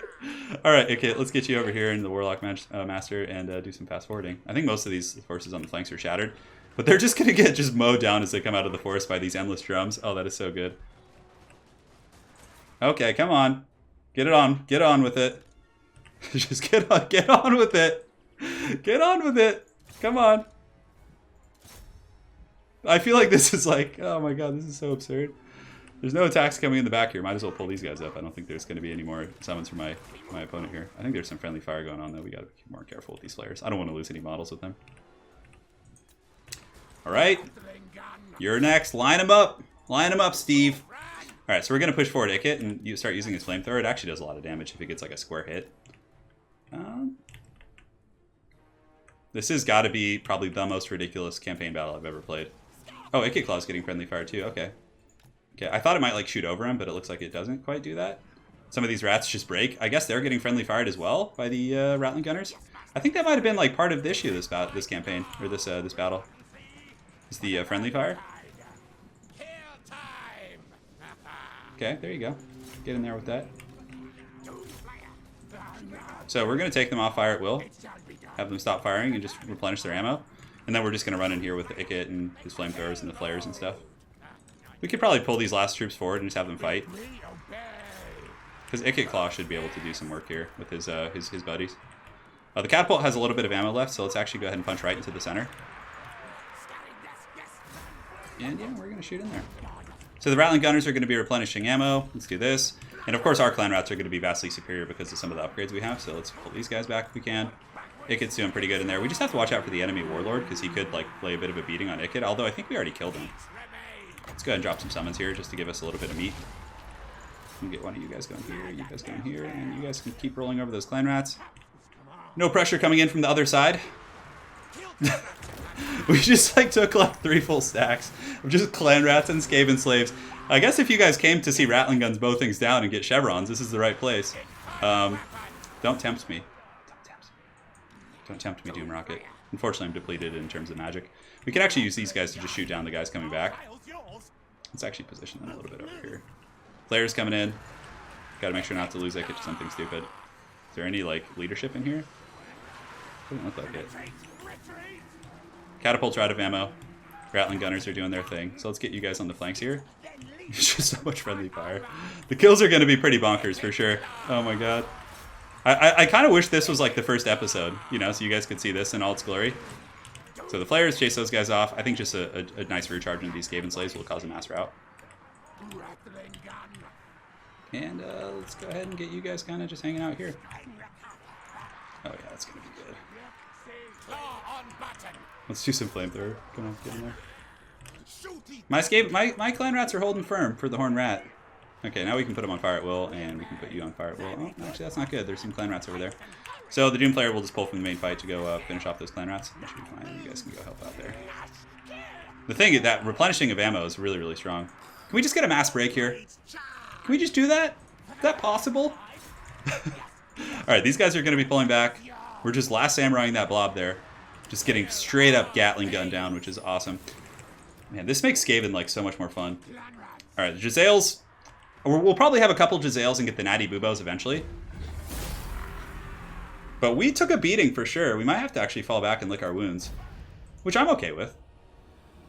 S1: Alright, okay, let's get you over here in the Warlock Master and do some fast forwarding. I think most of these forces on the flanks are shattered. But they're just going to get just mowed down as they come out of the forest by these endless drums. Oh, that is so good. Okay, come on. Get on with it. Just get on with it. Get on with it. Come on. I feel like this is like, oh my god, this is so absurd. There's no attacks coming in the back here. Might as well pull these guys up. I don't think there's going to be any more summons for my opponent here. I think there's some friendly fire going on though. We got to be more careful with these flares. I don't want to lose any models with them. Alright. You're next. Line them up. Line them up, Steve. Alright, so we're going to push forward Ikit and you start using his flamethrower. It actually does a lot of damage if it gets like a square hit. This has got to be probably the most ridiculous campaign battle I've ever played. Oh, Ikit Claw's getting friendly fire too. Okay. Okay, I thought it might like shoot over him, but it looks like it doesn't quite do that. Some of these rats just break. I guess they're getting friendly fired as well by the Rattling Gunners. I think that might have been like part of the issue of this campaign, or this battle. Is the friendly fire. Okay, there you go. Get in there with that. So we're going to take them off fire at will. Have them stop firing and just replenish their ammo. And then we're just going to run in here with the Ikit and his flamethrowers and the flares and stuff. We could probably pull these last troops forward and just have them fight. Because Ikit Claw should be able to do some work here with his buddies. The catapult has a little bit of ammo left, so let's actually go ahead and punch right into the center. And yeah, we're going to shoot in there. So the Rattling Gunners are going to be replenishing ammo. Let's do this. And of course our clan rats are going to be vastly superior because of some of the upgrades we have. So let's pull these guys back if we can. Ikit's doing pretty good in there. We just have to watch out for the enemy Warlord because he could like lay a bit of a beating on Ikit. Although I think we already killed him. Let's go ahead and drop some summons here just to give us a little bit of meat. Let me get one of you guys going here, you guys going here, and you guys can keep rolling over those clan rats. No pressure coming in from the other side. We just like took like 3 full stacks of just clan rats and Skaven slaves. I guess if you guys came to see Rattling Guns bow things down and get chevrons, this is the right place. Don't tempt me. Don't tempt me, Doom Rocket. Unfortunately, I'm depleted in terms of magic. We can actually use these guys to just shoot down the guys coming back. Let's actually position them a little bit over here. Flares coming in. Gotta make sure not to lose Ikit to something stupid. Is there any, like, leadership in here? Doesn't look like it. Catapults are out of ammo. Rattling Gunners are doing their thing. So let's get you guys on the flanks here. It's just so much friendly fire. The kills are going to be pretty bonkers for sure. Oh my god. I kind of wish this was like the first episode, you know, so you guys could see this in all its glory. So the flares chase those guys off. I think just a nice rear charge into these Skaven slaves will cause a mass rout. And let's go ahead and get you guys kind of just hanging out here. Oh yeah, that's going to be good. Let's do some flamethrower. Come on, get in there. My clan rats are holding firm for the horn rat. Okay, now we can put them on fire at will, and we can put you on fire at will. Oh, actually, that's not good. There's some clan rats over there. So the Doom player will just pull from the main fight to go finish off those clan rats. That should be fine. You guys can go help out there. The thing is that replenishing of ammo is really, really strong. Can we just get a mass break here? Can we just do that? Is that possible? Alright, these guys are going to be pulling back. We're just last samuraiing that blob there. Just getting straight up Gatling gun down, which is awesome. Man, this makes Skaven like so much more fun. Alright, the Jezzails. We'll probably have a couple Jezzails and get the Natty Boobos eventually. But we took a beating for sure. We might have to actually fall back and lick our wounds. Which I'm okay with.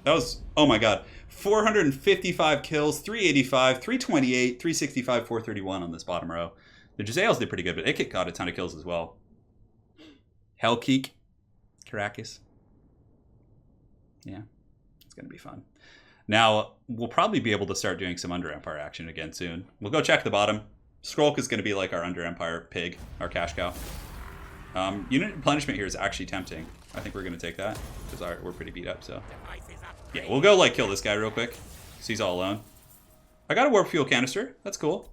S1: That was, oh my god. 455 kills, 385, 328, 365, 431 on this bottom row. The Jezzails did pretty good, but Ikit got a ton of kills as well. Hellkeek. Caracas. Yeah, it's going to be fun. Now, we'll probably be able to start doing some Under Empire action again soon. We'll go check the bottom. Skrulk is going to be like our Under Empire pig, our cash cow. Unit replenishment here is actually tempting. I think we're going to take that because we're pretty beat up. So yeah, we'll go like kill this guy real quick. So he's all alone. I got a warp fuel canister. That's cool.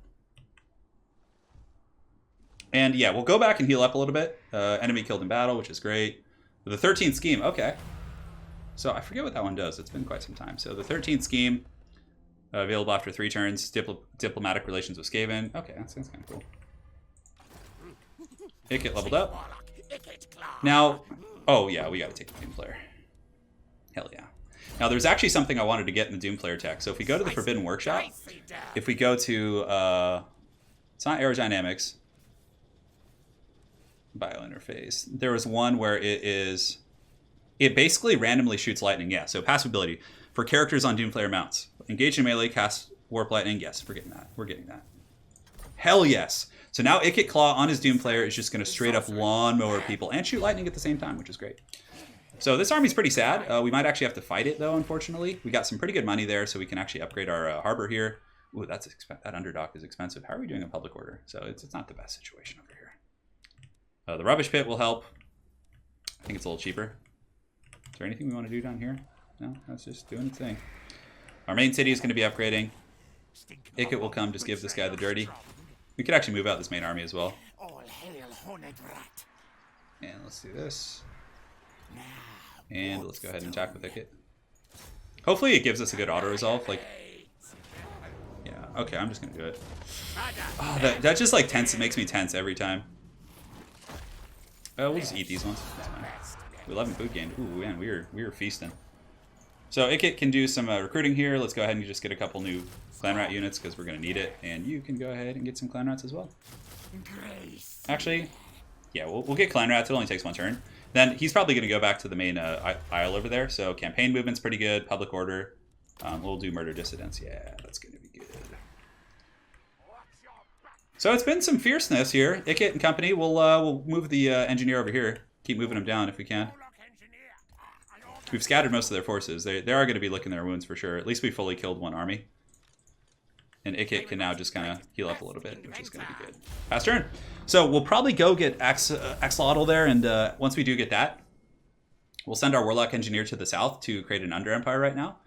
S1: And yeah, we'll go back and heal up a little bit. Enemy killed in battle, which is great. The 13th scheme, okay. So I forget what that one does. It's been quite some time. So the 13th scheme, available after 3 turns. Diplomatic relations with Skaven. Okay, that sounds kind of cool. Ikit leveled up. Now, oh yeah, we got to take the Doom player. Hell yeah. Now there's actually something I wanted to get in the Doom player tech. So if we go to the Forbidden Workshop, if we go to, it's not aerodynamics, biointerface. There was one where it basically randomly shoots lightning. Yeah, so passive ability for characters on Doom player mounts. Engage in melee, cast warp lightning. Yes, we're getting that. We're getting that. Hell yes. So now Ikit Claw on his Doom player is just going to straight up lawnmower people and shoot lightning at the same time, which is great. So this army's pretty sad. We might actually have to fight it though, unfortunately. We got some pretty good money there, so we can actually upgrade our harbor here. Ooh, that underdock is expensive. How are we doing in public order? So it's not the best situation over here. The rubbish pit will help. I think it's a little cheaper. Is there anything we want to do down here? No, that's just doing its thing. Our main city is going to be upgrading. Ikit will come, just give this guy the dirty. We could actually move out this main army as well. And let's do this. And let's go ahead and attack with Ikit. Hopefully it gives us a good auto-resolve. Like, yeah, okay, I'm just going to do it. Oh, that just like tense. It makes me tense every time. We'll just eat these ones. That's fine. 11 food gained. Ooh, man, we were feasting. So Ikit can do some recruiting here. Let's go ahead and just get a couple new clan rat units because we're going to need it. And you can go ahead and get some clan rats as well. Actually, yeah, we'll get clan rats. It only takes 1 turn. Then he's probably going to go back to the main isle over there. So campaign movement's pretty good. Public order. We'll do murder dissidents. Yeah, that's going to be good. So it's been some fierceness here. Ikit and company. We'll move the engineer over here. Keep moving them down if we can. We've scattered most of their forces. They are going to be licking their wounds for sure. At least we fully killed 1 army. And Ikit can now just kind of heal up a little bit, which is going to be good. Pass turn. So we'll probably go get Axolotl there, and once we do get that, we'll send our Warlock Engineer to the south to create an Under Empire right now.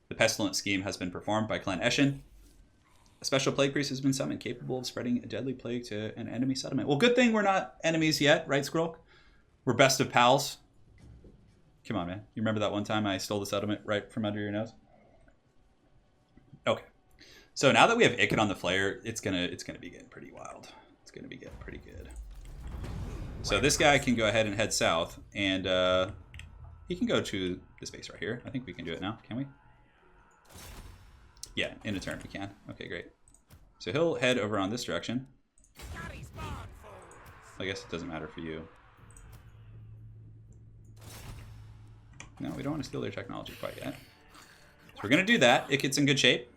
S1: The Pestilent scheme has been performed by Clan Eshin. A special plague priest has been summoned, capable of spreading a deadly plague to an enemy settlement. Well, good thing we're not enemies yet, right, Skrulk? We're best of pals. Come on, man. You remember that one time I stole the settlement right from under your nose? Okay. So now that we have Ikit on the flare, it's gonna be getting pretty wild. It's gonna be getting pretty good. So this guy can go ahead and head south, and he can go to this base right here. I think we can do it now, can we? Yeah, in a turn we can. Okay, great. So he'll head over on this direction. I guess it doesn't matter for you. No, we don't want to steal their technology quite yet. So we're going to do that. Ikit's in good shape.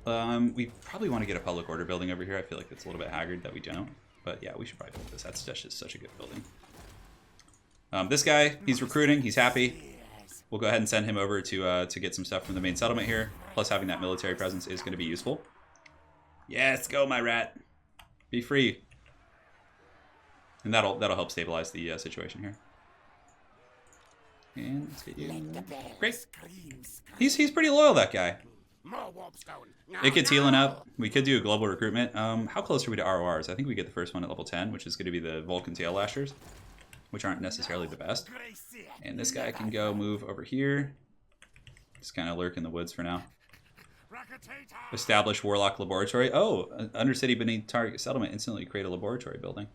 S1: We probably want to get a public order building over here. I feel like it's a little bit haggard that we don't. But yeah, we should probably build this. That's just such a good building. This guy, he's recruiting. He's happy. We'll go ahead and send him over to get some stuff from the main settlement here. Plus having that military presence is going to be useful. Yes, go my rat. Be free. And that'll help stabilize the situation here. And let's get you. Great. He's pretty loyal, that guy. Ikit's healing up. We could do a global recruitment. How close are we to RORs? I think we get the first one at level 10, which is going to be the Vulcan Tail Lashers, which aren't necessarily the best. And this guy can go move over here. Just kind of lurk in the woods for now. Establish Warlock Laboratory. Oh, Undercity beneath target settlement. Instantly create a laboratory building.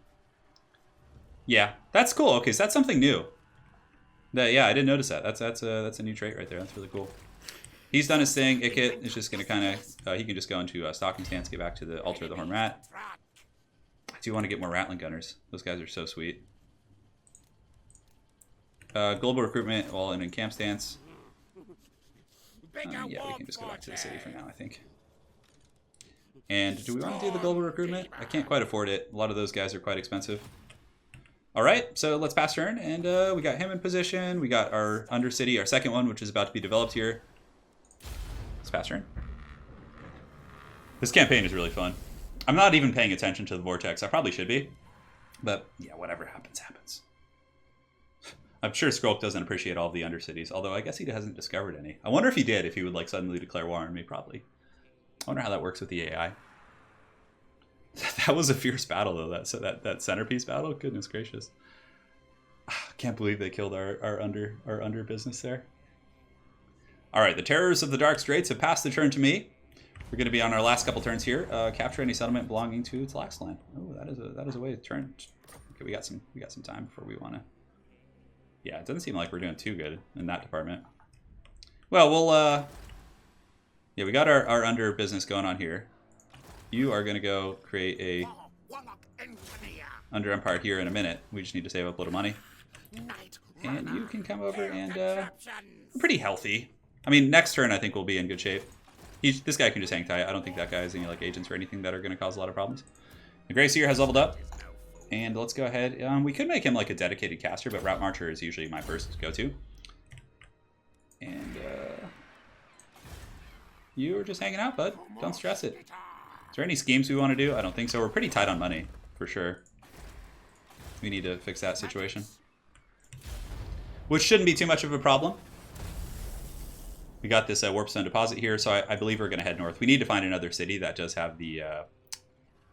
S1: Yeah, that's cool. Okay, so that's something new. Yeah, I didn't notice that. That's a new trait right there. That's really cool. He's done his thing. Ikit is just going to kind of... he can just go into Stalking Stance, get back to the Altar of the Horn Rat. I do want to get more Rattling Gunners. Those guys are so sweet. Global Recruitment while in Camp Stance. Yeah, we can just go back to the city for now, I think. And do we want to do the Global Recruitment? I can't quite afford it. A lot of those guys are quite expensive. All right, so let's pass turn, and we got him in position. We got our Undercity, our second one, which is about to be developed here. Let's pass turn. This campaign is really fun. I'm not even paying attention to the Vortex. I probably should be. But, yeah, whatever happens, happens. I'm sure Skrulk doesn't appreciate all of the Undercities, although I guess he hasn't discovered any. I wonder if he did, if he would, like, suddenly declare war on me, probably. I wonder how that works with the AI. That was a fierce battle, though, that centerpiece battle. Goodness gracious. Can't believe they killed our under business there. All right, the Terrors of the Dark Straits have passed the turn to me. We're going to be on our last couple turns here. Capture any settlement belonging to its lax land. Oh, that is a way to turn. Okay, we got some time before we want to. Yeah, it doesn't seem like we're doing too good in that department. Well, we'll yeah, we got our under business going on here. You are going to go create a under empire here in a minute. We just need to save up a little money. And you can come over and we're pretty healthy. I mean, next turn I think we'll be in good shape. This guy can just hang tight. I don't think that guy has any like agents or anything that are going to cause a lot of problems. The Grey Seer has leveled up. And let's go ahead. We could make him like a dedicated caster, but Route Marcher is usually my first go-to. And you are just hanging out, bud. Don't stress it. Is there any schemes we want to do? I don't think so. We're pretty tight on money, for sure. We need to fix that situation. Which shouldn't be too much of a problem. We got this Warpstone deposit here, so I believe we're going to head north. We need to find another city that does have the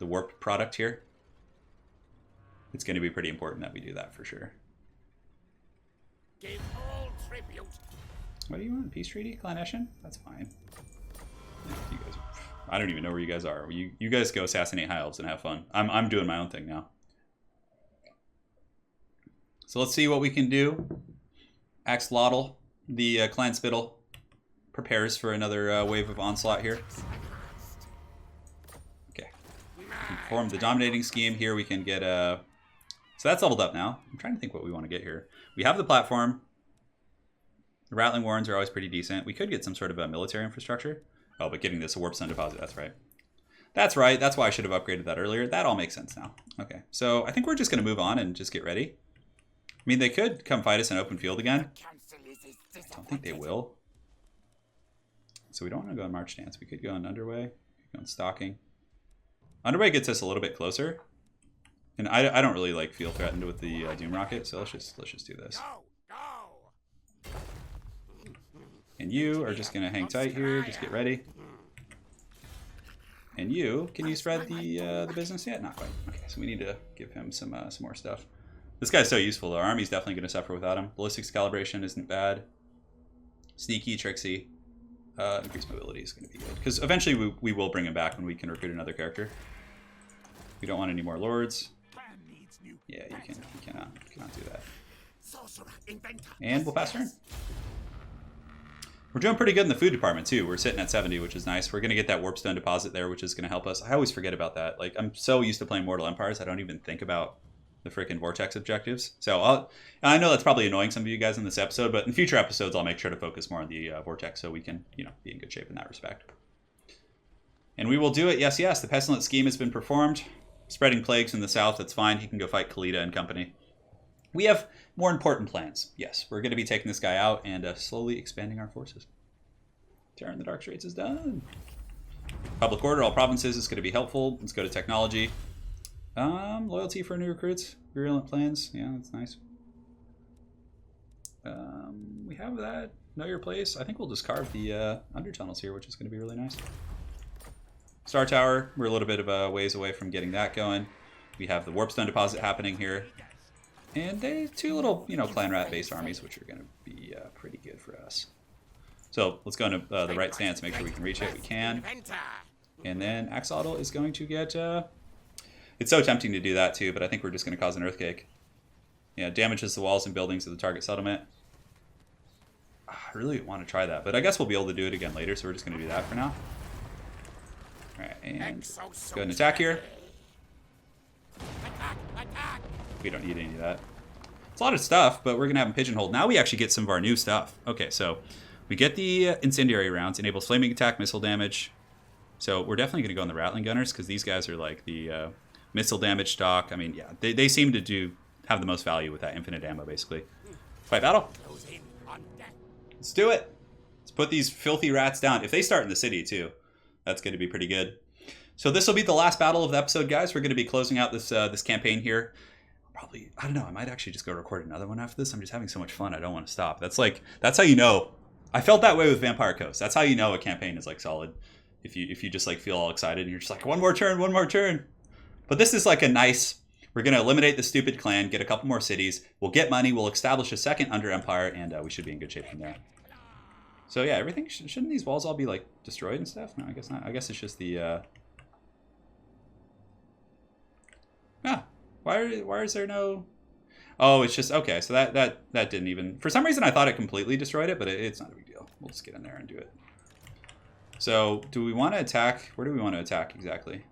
S1: warp product here. It's going to be pretty important that we do that for sure.
S2: Give all tribute.
S1: What do you want? Peace treaty? Clandestine? That's fine. You guys, I don't even know where you guys are. You guys go assassinate high elves and have fun. I'm doing my own thing now. So let's see what we can do. Axolotl, the Clan Spittle, prepares for another wave of onslaught here. Okay. Form the dominating scheme. Here we can get a... So that's leveled up now. I'm trying to think what we want to get here. We have the platform. The Rattling Warrens are always pretty decent. We could get some sort of a military infrastructure. Oh, but getting this a Warpstone deposit, that's right. That's right. That's why I should have upgraded that earlier. That all makes sense now. Okay, so I think we're just going to move on and just get ready. I mean, they could come fight us in open field again. I don't think they will. So we don't want to go on March Stance. We could go on Underway. We could go on Stalking. Underway gets us a little bit closer. And I don't really like feel threatened with the Doom Rocket, so let's just do this. And you are just gonna hang tight here. Just get ready. And you, can you spread the business yet? Not quite. Okay, so we need to give him some more stuff. This guy's so useful though. Our army's definitely gonna suffer without him. Ballistics calibration isn't bad. Sneaky, tricksy, increased mobility is gonna be good because eventually we will bring him back when we can recruit another character. We don't want any more lords. Yeah, you cannot do that. And we'll pass turn. We're doing pretty good in the food department too. We're sitting at 70, which is nice. We're gonna get that Warpstone deposit there, which is gonna help us. I always forget about that. Like I'm so used to playing Mortal Empires, I don't even think about the freaking Vortex objectives. So I know that's probably annoying some of you guys in this episode, but in future episodes, I'll make sure to focus more on the Vortex so we can, be in good shape in that respect. And we will do it. Yes, yes. The Pestilent scheme has been performed. Spreading plagues in the south, that's fine. He can go fight Khalida and company. We have more important plans. Yes, we're going to be taking this guy out and slowly expanding our forces. Terror in the Dark Straits is done. Public order, all provinces is going to be helpful. Let's go to technology. Loyalty for new recruits. Virulent plans. Yeah, that's nice. We have that. Know your place. I think we'll just carve the undertunnels here, which is going to be really nice. Star Tower, we're a little bit of a ways away from getting that going. We have the Warpstone deposit happening here. And two little, clan rat based armies, which are going to be pretty good for us. So let's go into the right stance, make sure we can reach it. We can. And then Axolotl is going to get... it's so tempting to do that too, but I think we're just going to cause an earthquake. Yeah, damages the walls and buildings of the target settlement. I really want to try that, but I guess we'll be able to do it again later, so we're just going to do that for now. Alright, and go ahead and attack here. We don't need any of that. It's a lot of stuff, but we're going to have them pigeonholed. Now we actually get some of our new stuff. Okay, so we get the Incendiary Rounds, enables flaming attack, missile damage. So we're definitely going to go on the Rattling Gunners, because these guys are like the missile damage stock. I mean, yeah, they seem to have the most value with that infinite ammo, basically. Fight battle. Let's do it. Let's put these filthy rats down. If they start in the city too, that's going to be pretty good. So this will be the last battle of the episode, guys. We're going to be closing out this this campaign here. Probably, I don't know, I might actually just go record another one after this. I'm just having so much fun. I don't want to stop. That's how you know. I felt that way with Vampire Coast. That's how you know a campaign is like solid. If you just like feel all excited and you're just like, one more turn. But this is like a nice, we're going to eliminate the stupid clan, get a couple more cities. We'll get money. We'll establish a second under empire, and we should be in good shape from there. So yeah, everything, shouldn't these walls all be like destroyed and stuff? No, I guess not. I guess it's just the, why is there no... Oh, it's just... Okay, so that didn't even... For some reason, I thought it completely destroyed it, but it's not a big deal. We'll just get in there and do it. So, do we want to attack... Where do we want to attack exactly?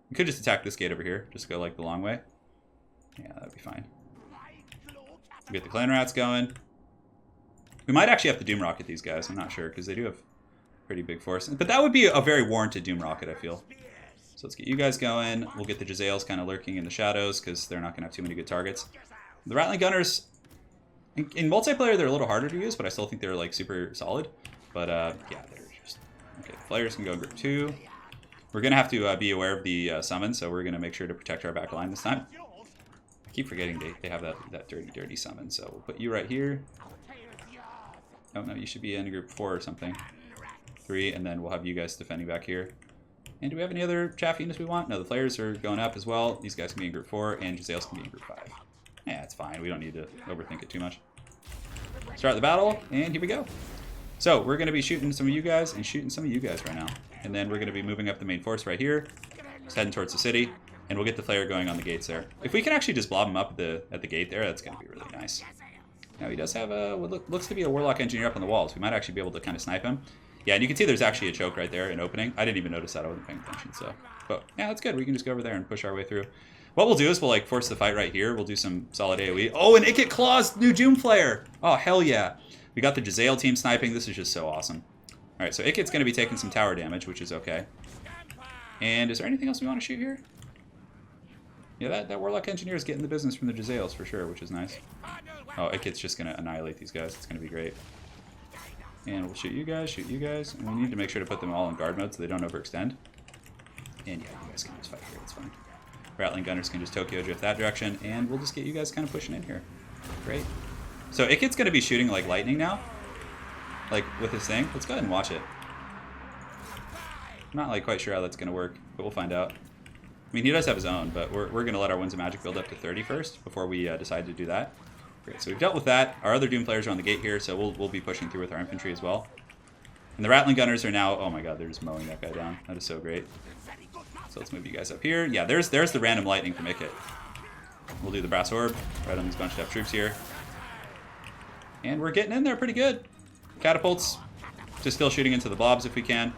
S1: We could just attack this gate over here. Just go, like, the long way. Yeah, that'd be fine. We get the clan rats going. We might actually have to Doom Rocket these guys. I'm not sure, because they do have pretty big force. But that would be a very warranted Doom Rocket, I feel. So let's get you guys going. We'll get the Jezzails kind of lurking in the shadows because they're not going to have too many good targets. The Rattling Gunners, in multiplayer, they're a little harder to use, but I still think they're like super solid. But yeah, they're just... Okay, the Flayers can go in group 2. We're going to have to be aware of the summon, so we're going to make sure to protect our back line this time. I keep forgetting they have that dirty summon, so we'll put you right here. Oh no, you should be in group 4 or something. 3, and then we'll have you guys defending back here. And do we have any other chaff units we want? No, the Flayers are going up as well. These guys can be in group 4, and Jezzails can be in group 5. Yeah, it's fine. We don't need to overthink it too much. Start the battle, and here we go. So, we're going to be shooting some of you guys and shooting some of you guys right now. And then we're going to be moving up the main force right here, just heading towards the city, and we'll get the Flayer going on the gates there. If we can actually just blob him up at the gate there, that's going to be really nice. Now, he does have what looks to be a Warlock Engineer up on the walls. We might actually be able to kind of snipe him. Yeah, and you can see there's actually a choke right there, an opening. I didn't even notice that. I wasn't paying attention, so. But, yeah, that's good. We can just go over there and push our way through. What we'll do is we'll, like, force the fight right here. We'll do some solid AoE. Oh, an Ikit Claw's new Doom Flayer! Oh, hell yeah. We got the Jezzail team sniping. This is just so awesome. All right, so Ikit's going to be taking some tower damage, which is okay. And is there anything else we want to shoot here? Yeah, that Warlock Engineer is getting the business from the Jezzails for sure, which is nice. Oh, Ikit's just going to annihilate these guys. It's going to be great. And we'll shoot you guys, and we need to make sure to put them all in guard mode so they don't overextend. And yeah, you guys can just fight here, it's fine. Rattling Gunners can just Tokyo drift that direction, and we'll just get you guys kind of pushing in here. Great. So Ikit's going to be shooting like lightning now, like with his thing. Let's go ahead and watch it. I'm not like quite sure how that's going to work, but we'll find out. I mean, he does have his own, but we're going to let our Winds of Magic build up to 30 first before we decide to do that. Great, so we've dealt with that. Our other Doom Flayers are on the gate here, so we'll be pushing through with our infantry as well. And the Rattling Gunners are now... Oh my god, they're just mowing that guy down. That is so great. So let's move you guys up here. Yeah, there's the random lightning from Ikit. We'll do the Brass Orb right on these bunched up troops here. And we're getting in there pretty good. Catapults, just still shooting into the blobs if we can.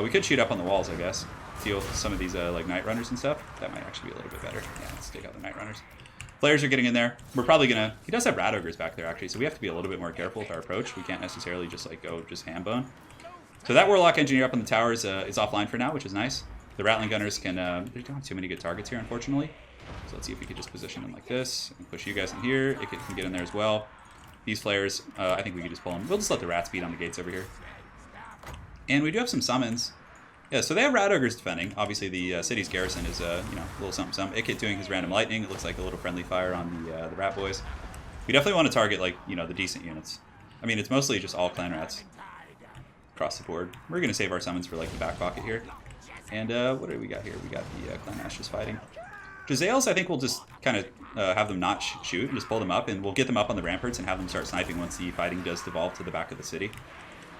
S1: We could shoot up on the walls, I guess. Deal with some of these like Night Runners and stuff. That might actually be a little bit better. Yeah, let's take out the Night Runners. Players are getting in there. We're probably gonna... He does have Rat Ogres back there, actually, so we have to be a little bit more careful with our approach. We can't necessarily just, like, go just ham bone. So that Warlock Engineer up on the towers is offline for now, which is nice. The Rattling Gunners can... they don't have too many good targets here, unfortunately. So let's see if we could just position them like this and push you guys in here. It can get in there as well. These Flayers, I think we could just pull them. We'll just let the Rats beat on the gates over here. And we do have some summons. Yeah, so they have Rat Ogres defending. Obviously, the city's garrison is, a little something. Ikit doing his random lightning. It looks like a little friendly fire on the Rat Boys. We definitely want to target, like, the decent units. I mean, it's mostly just all clan rats across the board. We're going to save our summons for, like, the back pocket here. And what do we got here? We got the clan ashes fighting. Jezzails, I think we'll just kind of have them not shoot and just pull them up, and we'll get them up on the ramparts and have them start sniping once the fighting does devolve to the back of the city.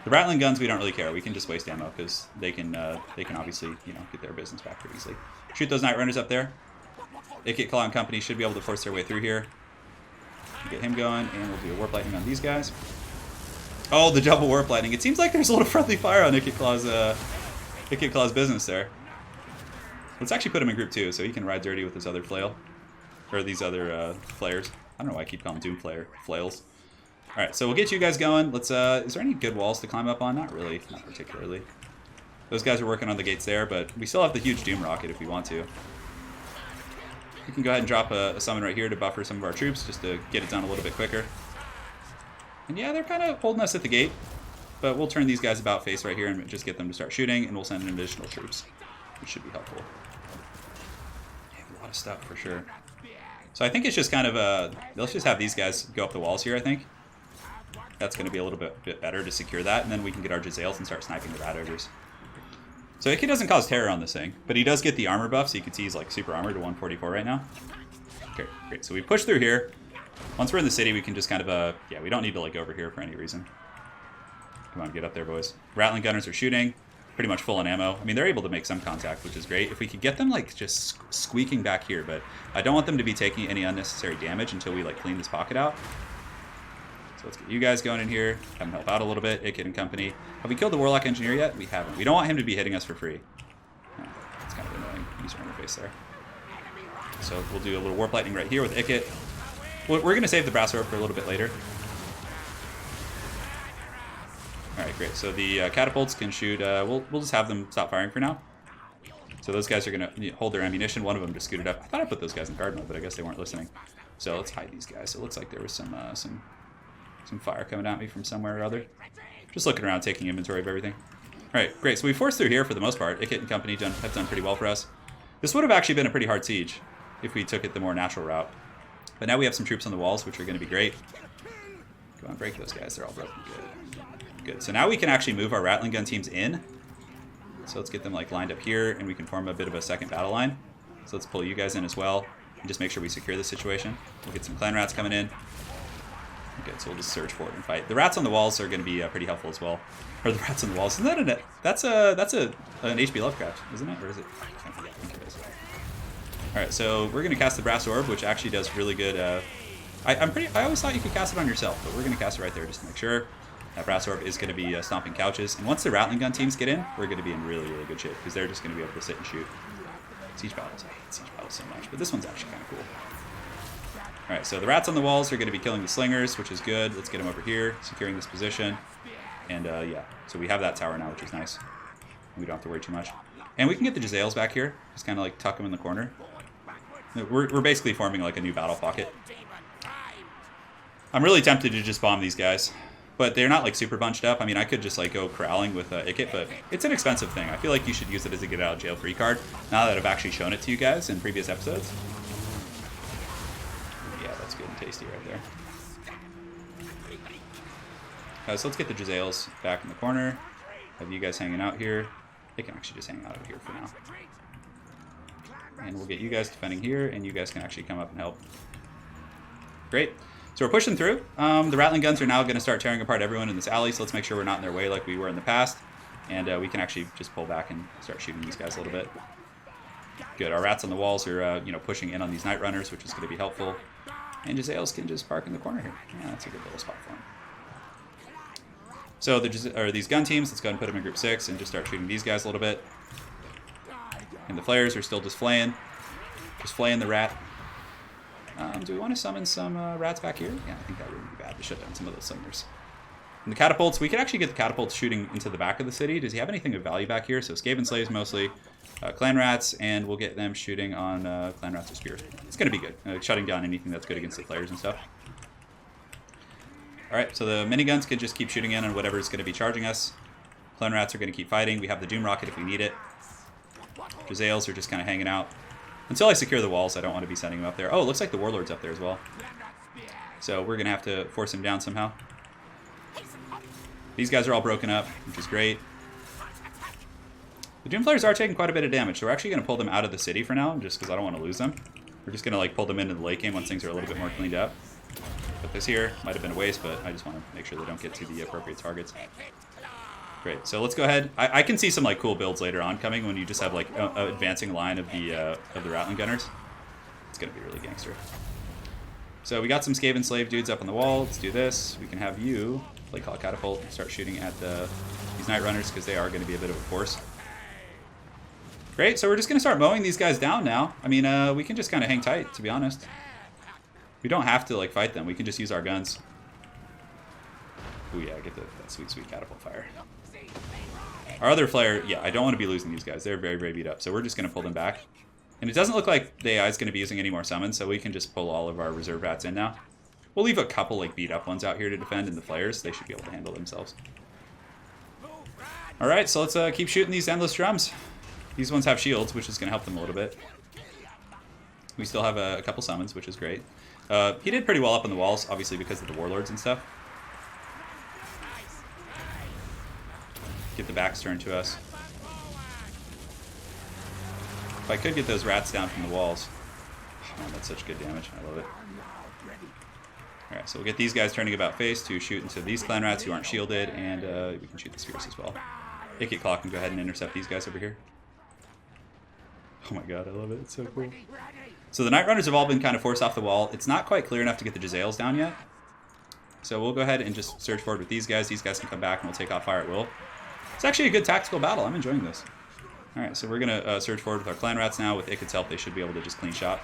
S1: The Rattling Guns, we don't really care. We can just waste ammo because they can obviously, get their business back pretty easily. Shoot those Night Runners up there. Ikit Claw and company should be able to force their way through here. Get him going, and we'll do a Warp Lightning on these guys. Oh, the double Warp Lightning. It seems like there's a little friendly fire on Ikit Claw's business there. Let's actually put him in group 2 so he can ride dirty with his other flail. Or these other flares. I don't know why I keep calling them Doom Flails. Alright, so we'll get you guys going. Let's, is there any good walls to climb up on? Not really. Not particularly. Those guys are working on the gates there, but we still have the huge Doom Rocket if we want to. We can go ahead and drop a summon right here to buffer some of our troops, just to get it done a little bit quicker. And yeah, they're kind of holding us at the gate. But we'll turn these guys about face right here and just get them to start shooting, and we'll send in additional troops, which should be helpful. Yeah, a lot of stuff for sure. So I think it's just kind of let's just have these guys go up the walls here, I think. That's going to be a little bit better to secure that, and then we can get our Jezzails and start sniping the Rat Ogres. So Icky doesn't cause terror on this thing, but he does get the armor buff, so you can see he's like super armored to 144 right now. Okay, great. So we push through here. Once we're in the city, we can just kind of, yeah, we don't need to like go over here for any reason. Come on, get up there, boys. Rattling Gunners are shooting, pretty much full on ammo. I mean, they're able to make some contact, which is great. If we could get them like just squeaking back here, but I don't want them to be taking any unnecessary damage until we like clean this pocket out. So let's get you guys going in here, have them help out a little bit, Ikit and company. Have we killed the Warlock Engineer yet? We haven't. We don't want him to be hitting us for free. Oh, that's kind of annoying user interface there. So we'll do a little Warp Lightning right here with Ikit. We're going to save the Brass Orb for a little bit later. Alright, great. So the catapults can shoot. We'll just have them stop firing for now. So those guys are going to hold their ammunition. One of them just scooted up. I thought I put those guys in guard mode, but I guess they weren't listening. So let's hide these guys. So it looks like there was some fire coming at me from somewhere or other. Just looking around, taking inventory of everything. Alright, great. So we forced through here for the most part. Ikit and company have done pretty well for us. This would have actually been a pretty hard siege if we took it the more natural route. But now we have some troops on the walls, which are going to be great. Come on, break those guys. They're all broken. Good. So now we can actually move our Rattling Gun teams in. So let's get them like lined up here, and we can form a bit of a second battle line. So let's pull you guys in as well, and just make sure we secure this situation. We'll get some clan rats coming in. Okay, so we'll just surge forward and fight. The rats on the walls are going to be pretty helpful as well. Or the rats on the walls. Isn't that that's an H.P. Lovecraft, isn't it? Or is it? I think it is. Alright, so we're going to cast the Brass Orb, which actually does really good. I always thought you could cast it on yourself, but we're going to cast it right there just to make sure. That Brass Orb is going to be stomping couches. And once the Rattling Gun teams get in, we're going to be in really, really good shape, because they're just going to be able to sit and shoot. Siege battles. I hate siege battles so much, but this one's actually kind of cool. Alright, so the rats on the walls are going to be killing the slingers, which is good. Let's get them over here, securing this position. And yeah, so we have that tower now, which is nice. We don't have to worry too much. And we can get the Jezzails back here, just kind of like tuck them in the corner. We're basically forming like a new battle pocket. I'm really tempted to just bomb these guys, but they're not like super bunched up. I mean, I could just like go corralling with Ikit, but it's an expensive thing. I feel like you should use it as a get out of jail free card, now that I've actually shown it to you guys in previous episodes. Yeah, that's good and tasty right there. So let's get the Jezzails back in the corner. Have you guys hanging out here. They can actually just hang out over here for now. And we'll get you guys defending here, and you guys can actually come up and help. Great. So we're pushing through. The Rattling Guns are now going to start tearing apart everyone in this alley, so let's make sure we're not in their way like we were in the past. And we can actually just pull back and start shooting these guys a little bit. Good. Our rats on the walls are pushing in on these Night Runners, which is going to be helpful. And Jezzails can just park in the corner here. Yeah, that's a good little spot for them. So these gun teams, let's go ahead and put them in group 6 and just start shooting these guys a little bit. And the flayers are still just flaying the rat. Do we want to summon some rats back here? Yeah, I think that would be bad to shut down some of those slingers. And the catapults, we could actually get the catapults shooting into the back of the city. Does he have anything of value back here? So Skaven slaves mostly, clan rats, and we'll get them shooting on clan rats with spears. It's going to be good, shutting down anything that's good against the flayers and stuff. Alright, so the miniguns can just keep shooting in on whatever is going to be charging us. Clan rats are going to keep fighting. We have the Doom Rocket if we need it. Jezzails are just kind of hanging out. Until I secure the walls, I don't want to be sending them up there. Oh, it looks like the Warlord's up there as well. So we're going to have to force him down somehow. These guys are all broken up, which is great. The Doomflayers are taking quite a bit of damage, so we're actually going to pull them out of the city for now, just because I don't want to lose them. We're just going to like pull them into the late game once things are a little bit more cleaned up. Put this here. Might have been a waste, but I just want to make sure they don't get to the appropriate targets. Great. So let's go ahead. I can see some like cool builds later on coming when you just have like an advancing line of the Rattling Gunners. It's gonna be really gangster. So we got some Skaven slave dudes up on the wall. Let's do this. We can have you play call catapult and start shooting at these Night Runners because they are going to be a bit of a force. Great. So we're just gonna start mowing these guys down now. I mean, we can just kind of hang tight, to be honest. We don't have to like fight them. We can just use our guns. Oh yeah, get that sweet, sweet catapult fire. Our other flare, yeah, I don't want to be losing these guys. They're very, very beat up. So we're just going to pull them back. And it doesn't look like the AI is going to be using any more summons, so we can just pull all of our reserve rats in now. We'll leave a couple like beat up ones out here to defend, and the flares, they should be able to handle themselves. Alright, so let's keep shooting these endless drums. These ones have shields, which is going to help them a little bit. We still have a couple summons, which is great. He did pretty well up on the walls, obviously because of the warlords and stuff. Get the backs turned to us. If I could get those rats down from the walls. Oh, man, that's such good damage. I love it. Alright, so we'll get these guys turning about face to shoot into these clan rats who aren't shielded, and we can shoot the spheres as well. Icket Claw can go ahead and intercept these guys over here. Oh my god, I love it. It's so cool. So the Night Runners have all been kind of forced off the wall. It's not quite clear enough to get the Jezzails down yet. So we'll go ahead and just surge forward with these guys. These guys can come back and we'll take off fire at will. It's actually a good tactical battle. I'm enjoying this. Alright, so we're going to surge forward with our clan rats now. With Iket's help, they should be able to just clean shot.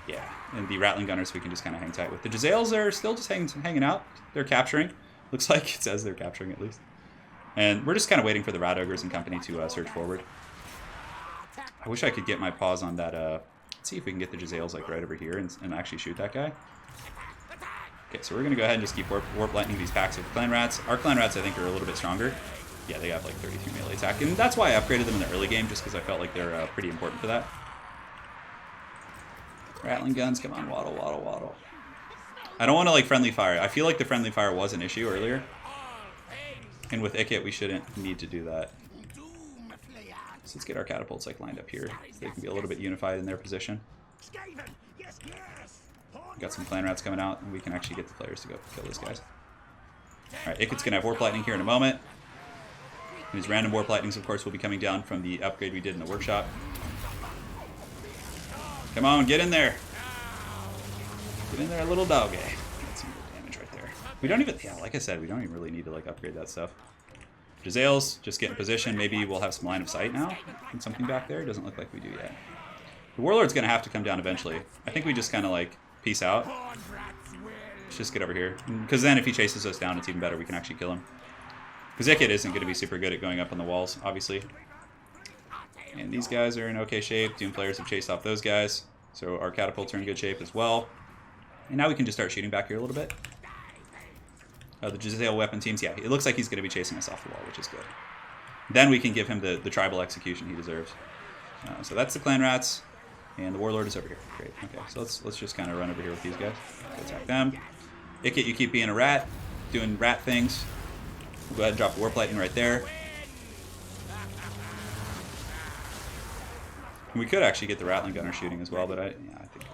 S1: Yeah, and the Rattling Gunners we can just kind of hang tight with. The Jezzails are still just hanging out. They're capturing. Looks like it says they're capturing at least. And we're just kind of waiting for the Rat Ogres and company to surge forward. I wish I could get my paws on that. Let's see if we can get the Jezzails like right over here and actually shoot that guy. Okay, so we're going to go ahead and just keep warp lightning these packs of clan rats. Our clan rats I think are a little bit stronger. Yeah, they have like 33 melee attack. And that's why I upgraded them in the early game, just because I felt like they're pretty important for that. Rattling guns, come on, waddle, waddle, waddle. I don't want to like friendly fire. I feel like the friendly fire was an issue earlier. And with Icket, we shouldn't need to do that. So let's get our catapults like lined up here, so they can be a little bit unified in their position. We got some clan rats coming out, and we can actually get the players to go kill these guys. Alright, Iket's going to have warp lightning here in a moment. And these random warp lightnings, of course, will be coming down from the upgrade we did in the workshop. Come on, get in there. Get in there, little doggy. That's some good damage right there. We don't even, yeah, like I said, we don't even really need to like upgrade that stuff. Jezzails, just get in position. Maybe we'll have some line of sight now. And something back there. Doesn't look like we do yet. The Warlord's going to have to come down eventually. I think we just kind of like peace out. Let's just get over here. Because then if he chases us down, it's even better. We can actually kill him. Because Icket isn't going to be super good at going up on the walls, obviously. And these guys are in okay shape. Doom players have chased off those guys. So our catapults are in good shape as well. And now we can just start shooting back here a little bit. The Jezzail weapon teams, yeah, it looks like he's going to be chasing us off the wall, which is good. Then we can give him the tribal execution he deserves. So that's the clan rats. And the warlord is over here. Great. Okay, so let's just kind of run over here with these guys. Attack them. Icket, you keep being a rat, doing rat things. We'll go ahead and drop the warp lightning right there. We could actually get the Rattling Gunner shooting as well, but I think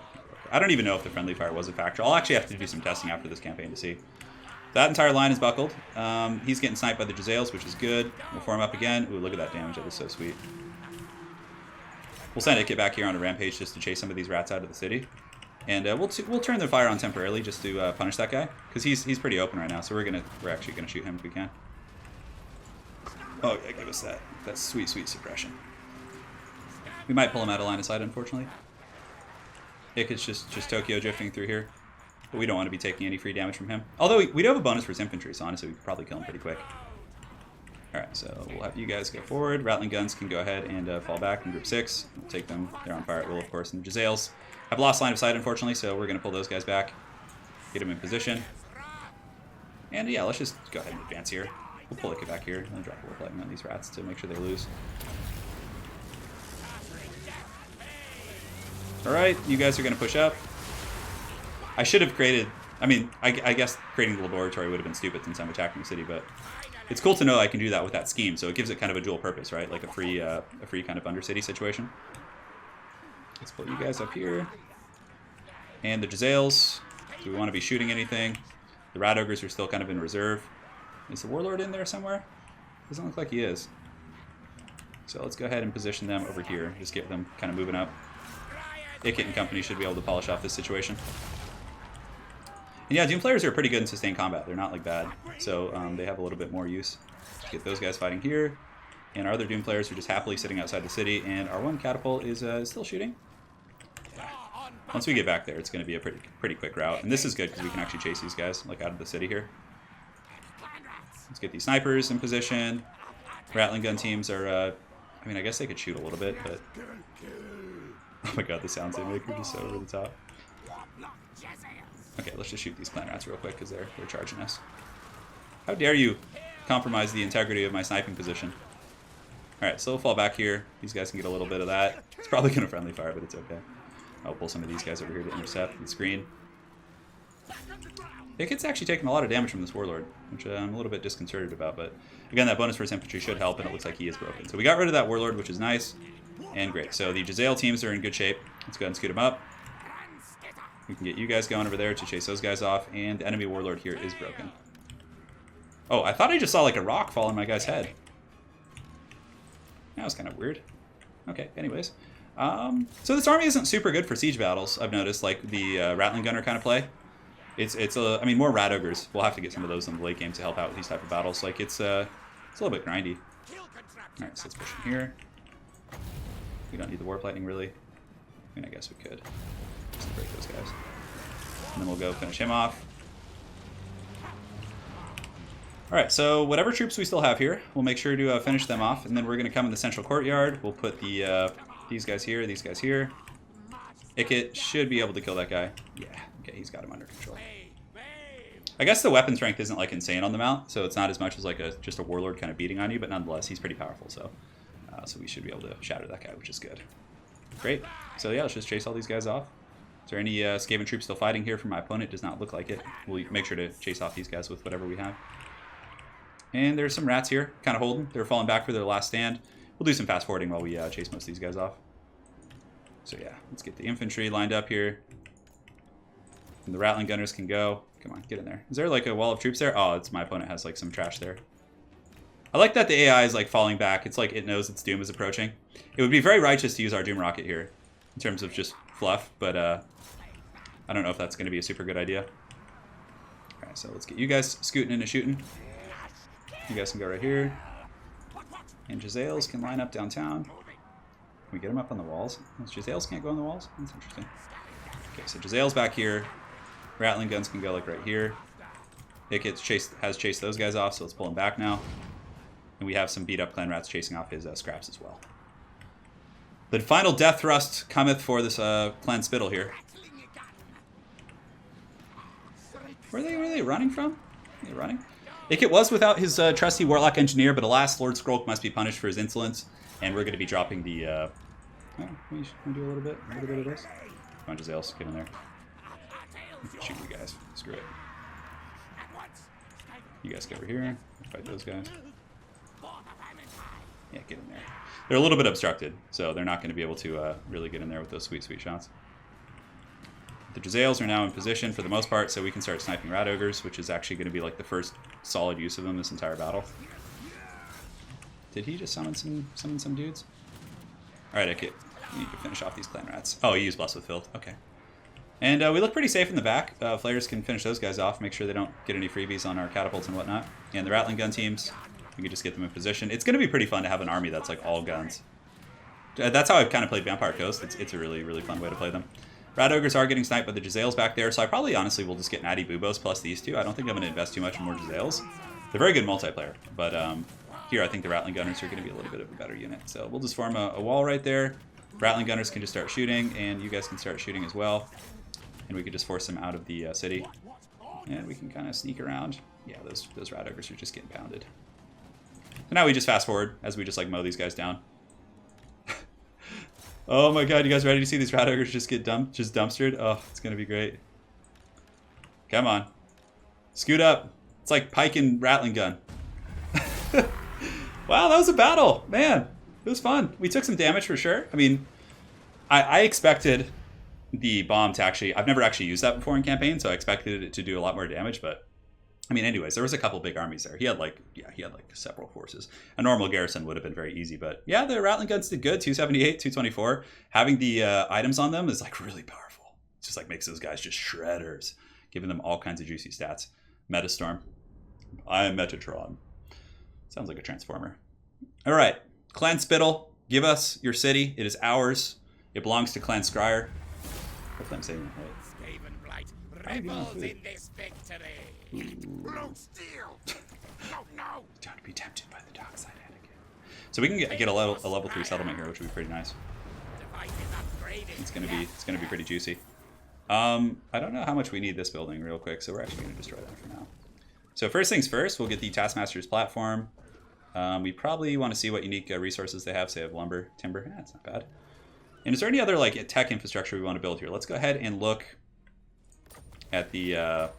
S1: I don't even know if the friendly fire was a factor. I'll actually have to do some testing after this campaign to see. That entire line is buckled. He's getting sniped by the Jezzails, which is good. We'll form up again. Ooh, look at that damage. That was so sweet. We'll send Icket back here on a rampage just to chase some of these rats out of the city. And we'll turn the fire on temporarily just to punish that guy. Because he's pretty open right now, so we're actually going to shoot him if we can. Oh, yeah, give us that sweet, sweet suppression. We might pull him out of line of sight, unfortunately. Iket's just Tokyo drifting through here. But we don't want to be taking any free damage from him. Although we do have a bonus for his infantry, so honestly we could probably kill him pretty quick. Alright, so we'll have you guys go forward. Rattling guns can go ahead and fall back in group 6. We'll take them. They're on fire at will, of course. And the Jezzails have lost line of sight, unfortunately, so we're going to pull those guys back. Get them in position. And yeah, let's just go ahead and advance here. We'll pull Icket back here and drop a warp lightning on these rats to make sure they lose. Alright, you guys are going to push up. I should have created... I mean, I guess creating the laboratory would have been stupid since I'm attacking the city, but it's cool to know I can do that with that scheme, so it gives it kind of a dual purpose, right? Like a free kind of Undercity situation. Let's pull you guys up here. And the Jezzails. Do we want to be shooting anything? The Rat Ogres are still kind of in reserve. Is the Warlord in there somewhere? Doesn't look like he is. So let's go ahead and position them over here. Just get them kind of moving up. Icket and company should be able to polish off this situation. And yeah, Doom players are pretty good in sustained combat. They're not like bad. So they have a little bit more use. Let's get those guys fighting here. And our other Doom players are just happily sitting outside the city. And our one catapult is still shooting. Yeah. Once we get back there, it's going to be a pretty quick route. And this is good because we can actually chase these guys like out of the city here. Let's get these snipers in position. Rattling gun teams are... I mean, I guess they could shoot a little bit, but... Oh my god, the sounds they make are just so over the top. Okay, let's just shoot these clan rats real quick because they're charging us. How dare you compromise the integrity of my sniping position. Alright, so we'll fall back here. These guys can get a little bit of that. It's probably going to friendly fire, but it's okay. I'll pull some of these guys over here to intercept and screen. Ickett's actually taking a lot of damage from this Warlord, which I'm a little bit disconcerted about, but again, that bonus for his infantry should help, and it looks like he is broken. So we got rid of that Warlord, which is nice and great. So the Jezzail teams are in good shape. Let's go ahead and scoot them up. We can get you guys going over there to chase those guys off, and the enemy Warlord here is broken. Oh, I thought I just saw like a rock fall on my guy's head. That was kind of weird. Okay, anyways. So this army isn't super good for siege battles, I've noticed, like the Rattling Gunner kind of play. I mean, more Rat Ogres. We'll have to get some of those in the late game to help out with these type of battles. Like, it's a little bit grindy. Alright, so let's push in here. We don't need the Warp Lightning, really. I mean, I guess we could. Just break those guys. And then we'll go finish him off. Alright, so whatever troops we still have here, we'll make sure to finish them off. And then we're going to come in the central courtyard. We'll put the these guys here, these guys here. Ickett should be able to kill that guy. Yeah, okay, he's got him under control. I guess the weapon strength isn't like insane on the mount, so it's not as much as like just a Warlord kind of beating on you, but nonetheless, he's pretty powerful, so we should be able to shatter that guy, which is good. Great. So yeah, let's just chase all these guys off. Is there any Skaven troops still fighting here from my opponent? Does not look like it. We'll make sure to chase off these guys with whatever we have. And there's some rats here, kind of holding. They're falling back for their last stand. We'll do some fast forwarding while we chase most of these guys off. So yeah, let's get the infantry lined up here. And the Rattling Gunners can go. Come on, get in there. Is there like a wall of troops there? Oh, it's my opponent has like some trash there. I like that the AI is like falling back. It's like it knows its doom is approaching. It would be very righteous to use our Doom Rocket here in terms of just fluff, but I don't know if that's going to be a super good idea. Alright, so let's get you guys scooting into shooting. You guys can go right here. And Jezzails can line up downtown. Can we get them up on the walls? Jezzails can't go on the walls? That's interesting. Okay, so Jezzail's back here. Rattling guns can go like right here. Ickett has chased those guys off, so let's pull him back now. And we have some beat up clan rats chasing off his scraps as well. The final death thrust cometh for this clan Spittle here. Where are they running from? Are they running? Ickett was without his trusty Warlock Engineer, but alas, Lord Skrulk must be punished for his insolence. And we're going to be dropping the... oh, we should do a little bit of this. Come on, Jezzails, get in there. Shoot you guys. Screw it. You guys get over here. Fight those guys. Yeah, get in there. They're a little bit obstructed, so they're not going to be able to really get in there with those sweet, sweet shots. The Jezzails are now in position for the most part, so we can start sniping Rat Ogres, which is actually going to be like the first solid use of them this entire battle. Did he just summon some dudes? Alright, okay. We need to finish off these clan rats. Oh, he used Bless with Filth. Okay. And we look pretty safe in the back. Flayers can finish those guys off, make sure they don't get any freebies on our catapults and whatnot. And the Rattling gun teams, we can just get them in position. It's going to be pretty fun to have an army that's like all guns. That's how I've kind of played Vampire Coast. It's a really, really fun way to play them. Rat Ogres are getting sniped by the Jezzails back there, so I probably honestly will just get Natty Boobos plus these two. I don't think I'm going to invest too much in more Jezzails. They're very good multiplayer, but here I think the Rattling Gunners are going to be a little bit of a better unit. So we'll just form a wall right there. Rattling Gunners can just start shooting, and you guys can start shooting as well. And we could just force them out of the city. And we can kind of sneak around. Yeah, those Rat Ogres are just getting pounded. So now we just fast forward as we just like mow these guys down. Oh my god, you guys ready to see these Rat Ogres just get dumpstered? Oh, it's going to be great. Come on. Scoot up. It's like Pike and Rattling Gun. Wow, that was a battle. Man, it was fun. We took some damage for sure. I mean, I expected the bomb to actually... I've never actually used that before in campaign, so I expected it to do a lot more damage, but... I mean, anyways, there was a couple big armies there. He had like several forces. A normal garrison would have been very easy, but yeah, the Rattling guns did good. 278, 224. Having the items on them is like really powerful. It just like makes those guys just shredders, giving them all kinds of juicy stats. Metastorm. I am Metatron. Sounds like a transformer. All right, Clan Spittle, give us your city. It is ours. It belongs to Clan Skryre. Hopefully I'm saying that right.
S2: Skaven blight revels in this victory. Blue steel. No.
S1: Don't be tempted by the dark side, Anakin. So we can get a level 3 settlement here, which would be pretty nice. It's gonna be pretty juicy. I don't know how much we need this building real quick, so we're actually gonna destroy that for now. So first things first, we'll get the Taskmasters Platform. We probably want to see what unique resources they have. So they have lumber, timber. Yeah, it's not bad. And is there any other like tech infrastructure we want to build here? Let's go ahead and look at the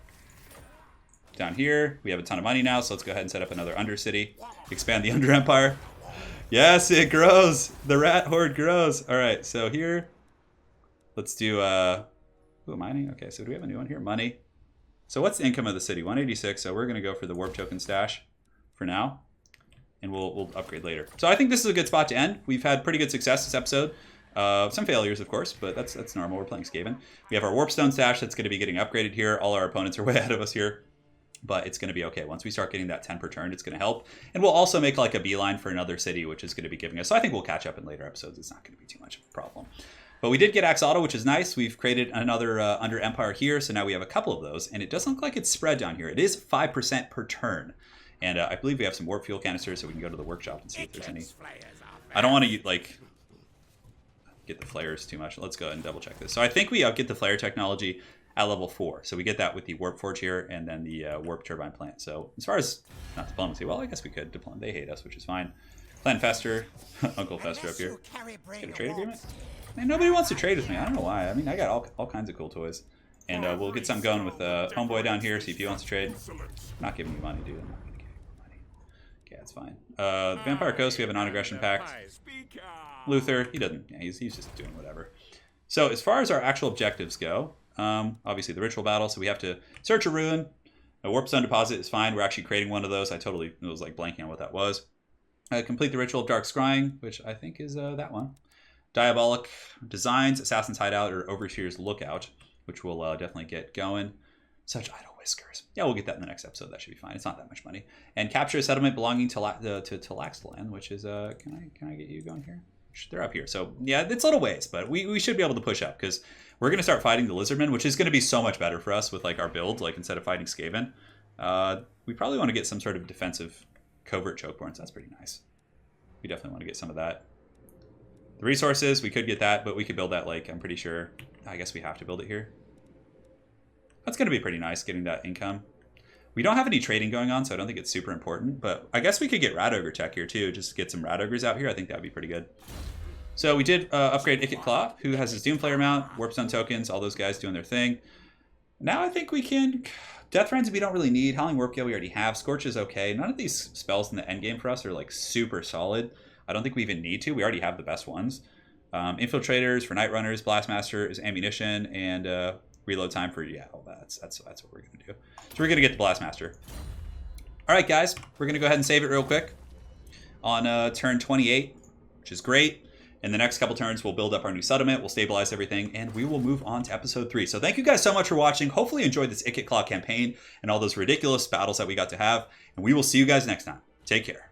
S1: down here. We have a ton of money now, so let's go ahead and set up another Undercity. Expand the Under Empire. Yes, it grows. The rat horde grows. All right, so here, let's do mining. Okay, so do we have a new one here? Money. So what's the income of the city? 186. So we're going to go for the warp token stash for now, and we'll upgrade later. So I think this is a good spot to end. We've had pretty good success this episode. Some failures, of course, but that's normal. We're playing Skaven. We have our warpstone stash that's going to be getting upgraded here. All our opponents are way ahead of us here, but it's going to be okay. Once we start getting that 10 per turn, it's going to help. And we'll also make like a beeline for another city, which is going to be giving us. So I think we'll catch up in later episodes. It's not going to be too much of a problem. But we did get Axe Auto, which is nice. We've created another Under Empire here, so now we have a couple of those. And it doesn't look like it's spread down here. It is 5% per turn. And I believe we have some warp fuel canisters, so we can go to the workshop and see if there's any. I don't want to like get the flares too much. Let's go ahead and double check this. So I think we get the flare technology at level 4. So we get that with the warp forge here and then the warp turbine plant. So as far as not diplomacy, well, I guess we could diplomacy. They hate us, which is fine. Plan Fester, Uncle Fester up here. Let's get a trade agreement. Man, nobody wants to trade with me. I don't know why. I mean, I got all kinds of cool toys. And we'll get some going with Homeboy down here, see if he wants to trade. Not giving you money, dude. I'm not going to give you money. Okay, that's fine. Vampire Coast, we have a non-aggression pact. Luther, he doesn't. Yeah, he's just doing whatever. So as far as our actual objectives go, obviously the ritual battle. So we have to search a ruin. A warpstone deposit is fine. We're actually creating one of those. I totally was like blanking on what that was. Complete the ritual of dark scrying, which I think is that one. Diabolic Designs, Assassin's Hideout, or Overseer's Lookout, which we'll definitely get going. Such idle whiskers. Yeah, we'll get that in the next episode. That should be fine. It's not that much money. And capture a settlement belonging to Laxland, which is can I get you going here? They're up here. So yeah, it's a little ways, but we should be able to push up because we're gonna start fighting the Lizardmen, which is gonna be so much better for us with like our build. Like instead of fighting Skaven, we probably want to get some sort of defensive covert chokeborns. That's pretty nice. We definitely want to get some of that. The resources, we could get that, but we could build that, like, I'm pretty sure. I guess we have to build it here. That's going to be pretty nice, getting that income. We don't have any trading going on, so I don't think it's super important, but I guess we could get Rat Ogre tech here, too. Just get some Rat Ogres out here. I think that would be pretty good. So we did upgrade Ikit Claw, who has his Doomflayer mount, Warpstone tokens, all those guys doing their thing. Now I think we can... Death Frenzy we don't really need. Howling Warpgale we already have. Scorch is okay. None of these spells in the endgame for us are, like, super solid. I don't think we even need to. We already have the best ones. Infiltrators for Night Runners, Blastmaster is ammunition, and reload time for all that. That's what we're gonna do. So we're gonna get the Blastmaster. All right, guys, we're gonna go ahead and save it real quick on turn 28, which is great. In the next couple turns, we'll build up our new settlement, we'll stabilize everything, and we will move on to episode 3. So thank you guys so much for watching. Hopefully you enjoyed this Ikit Claw campaign and all those ridiculous battles that we got to have, and we will see you guys next time. Take care.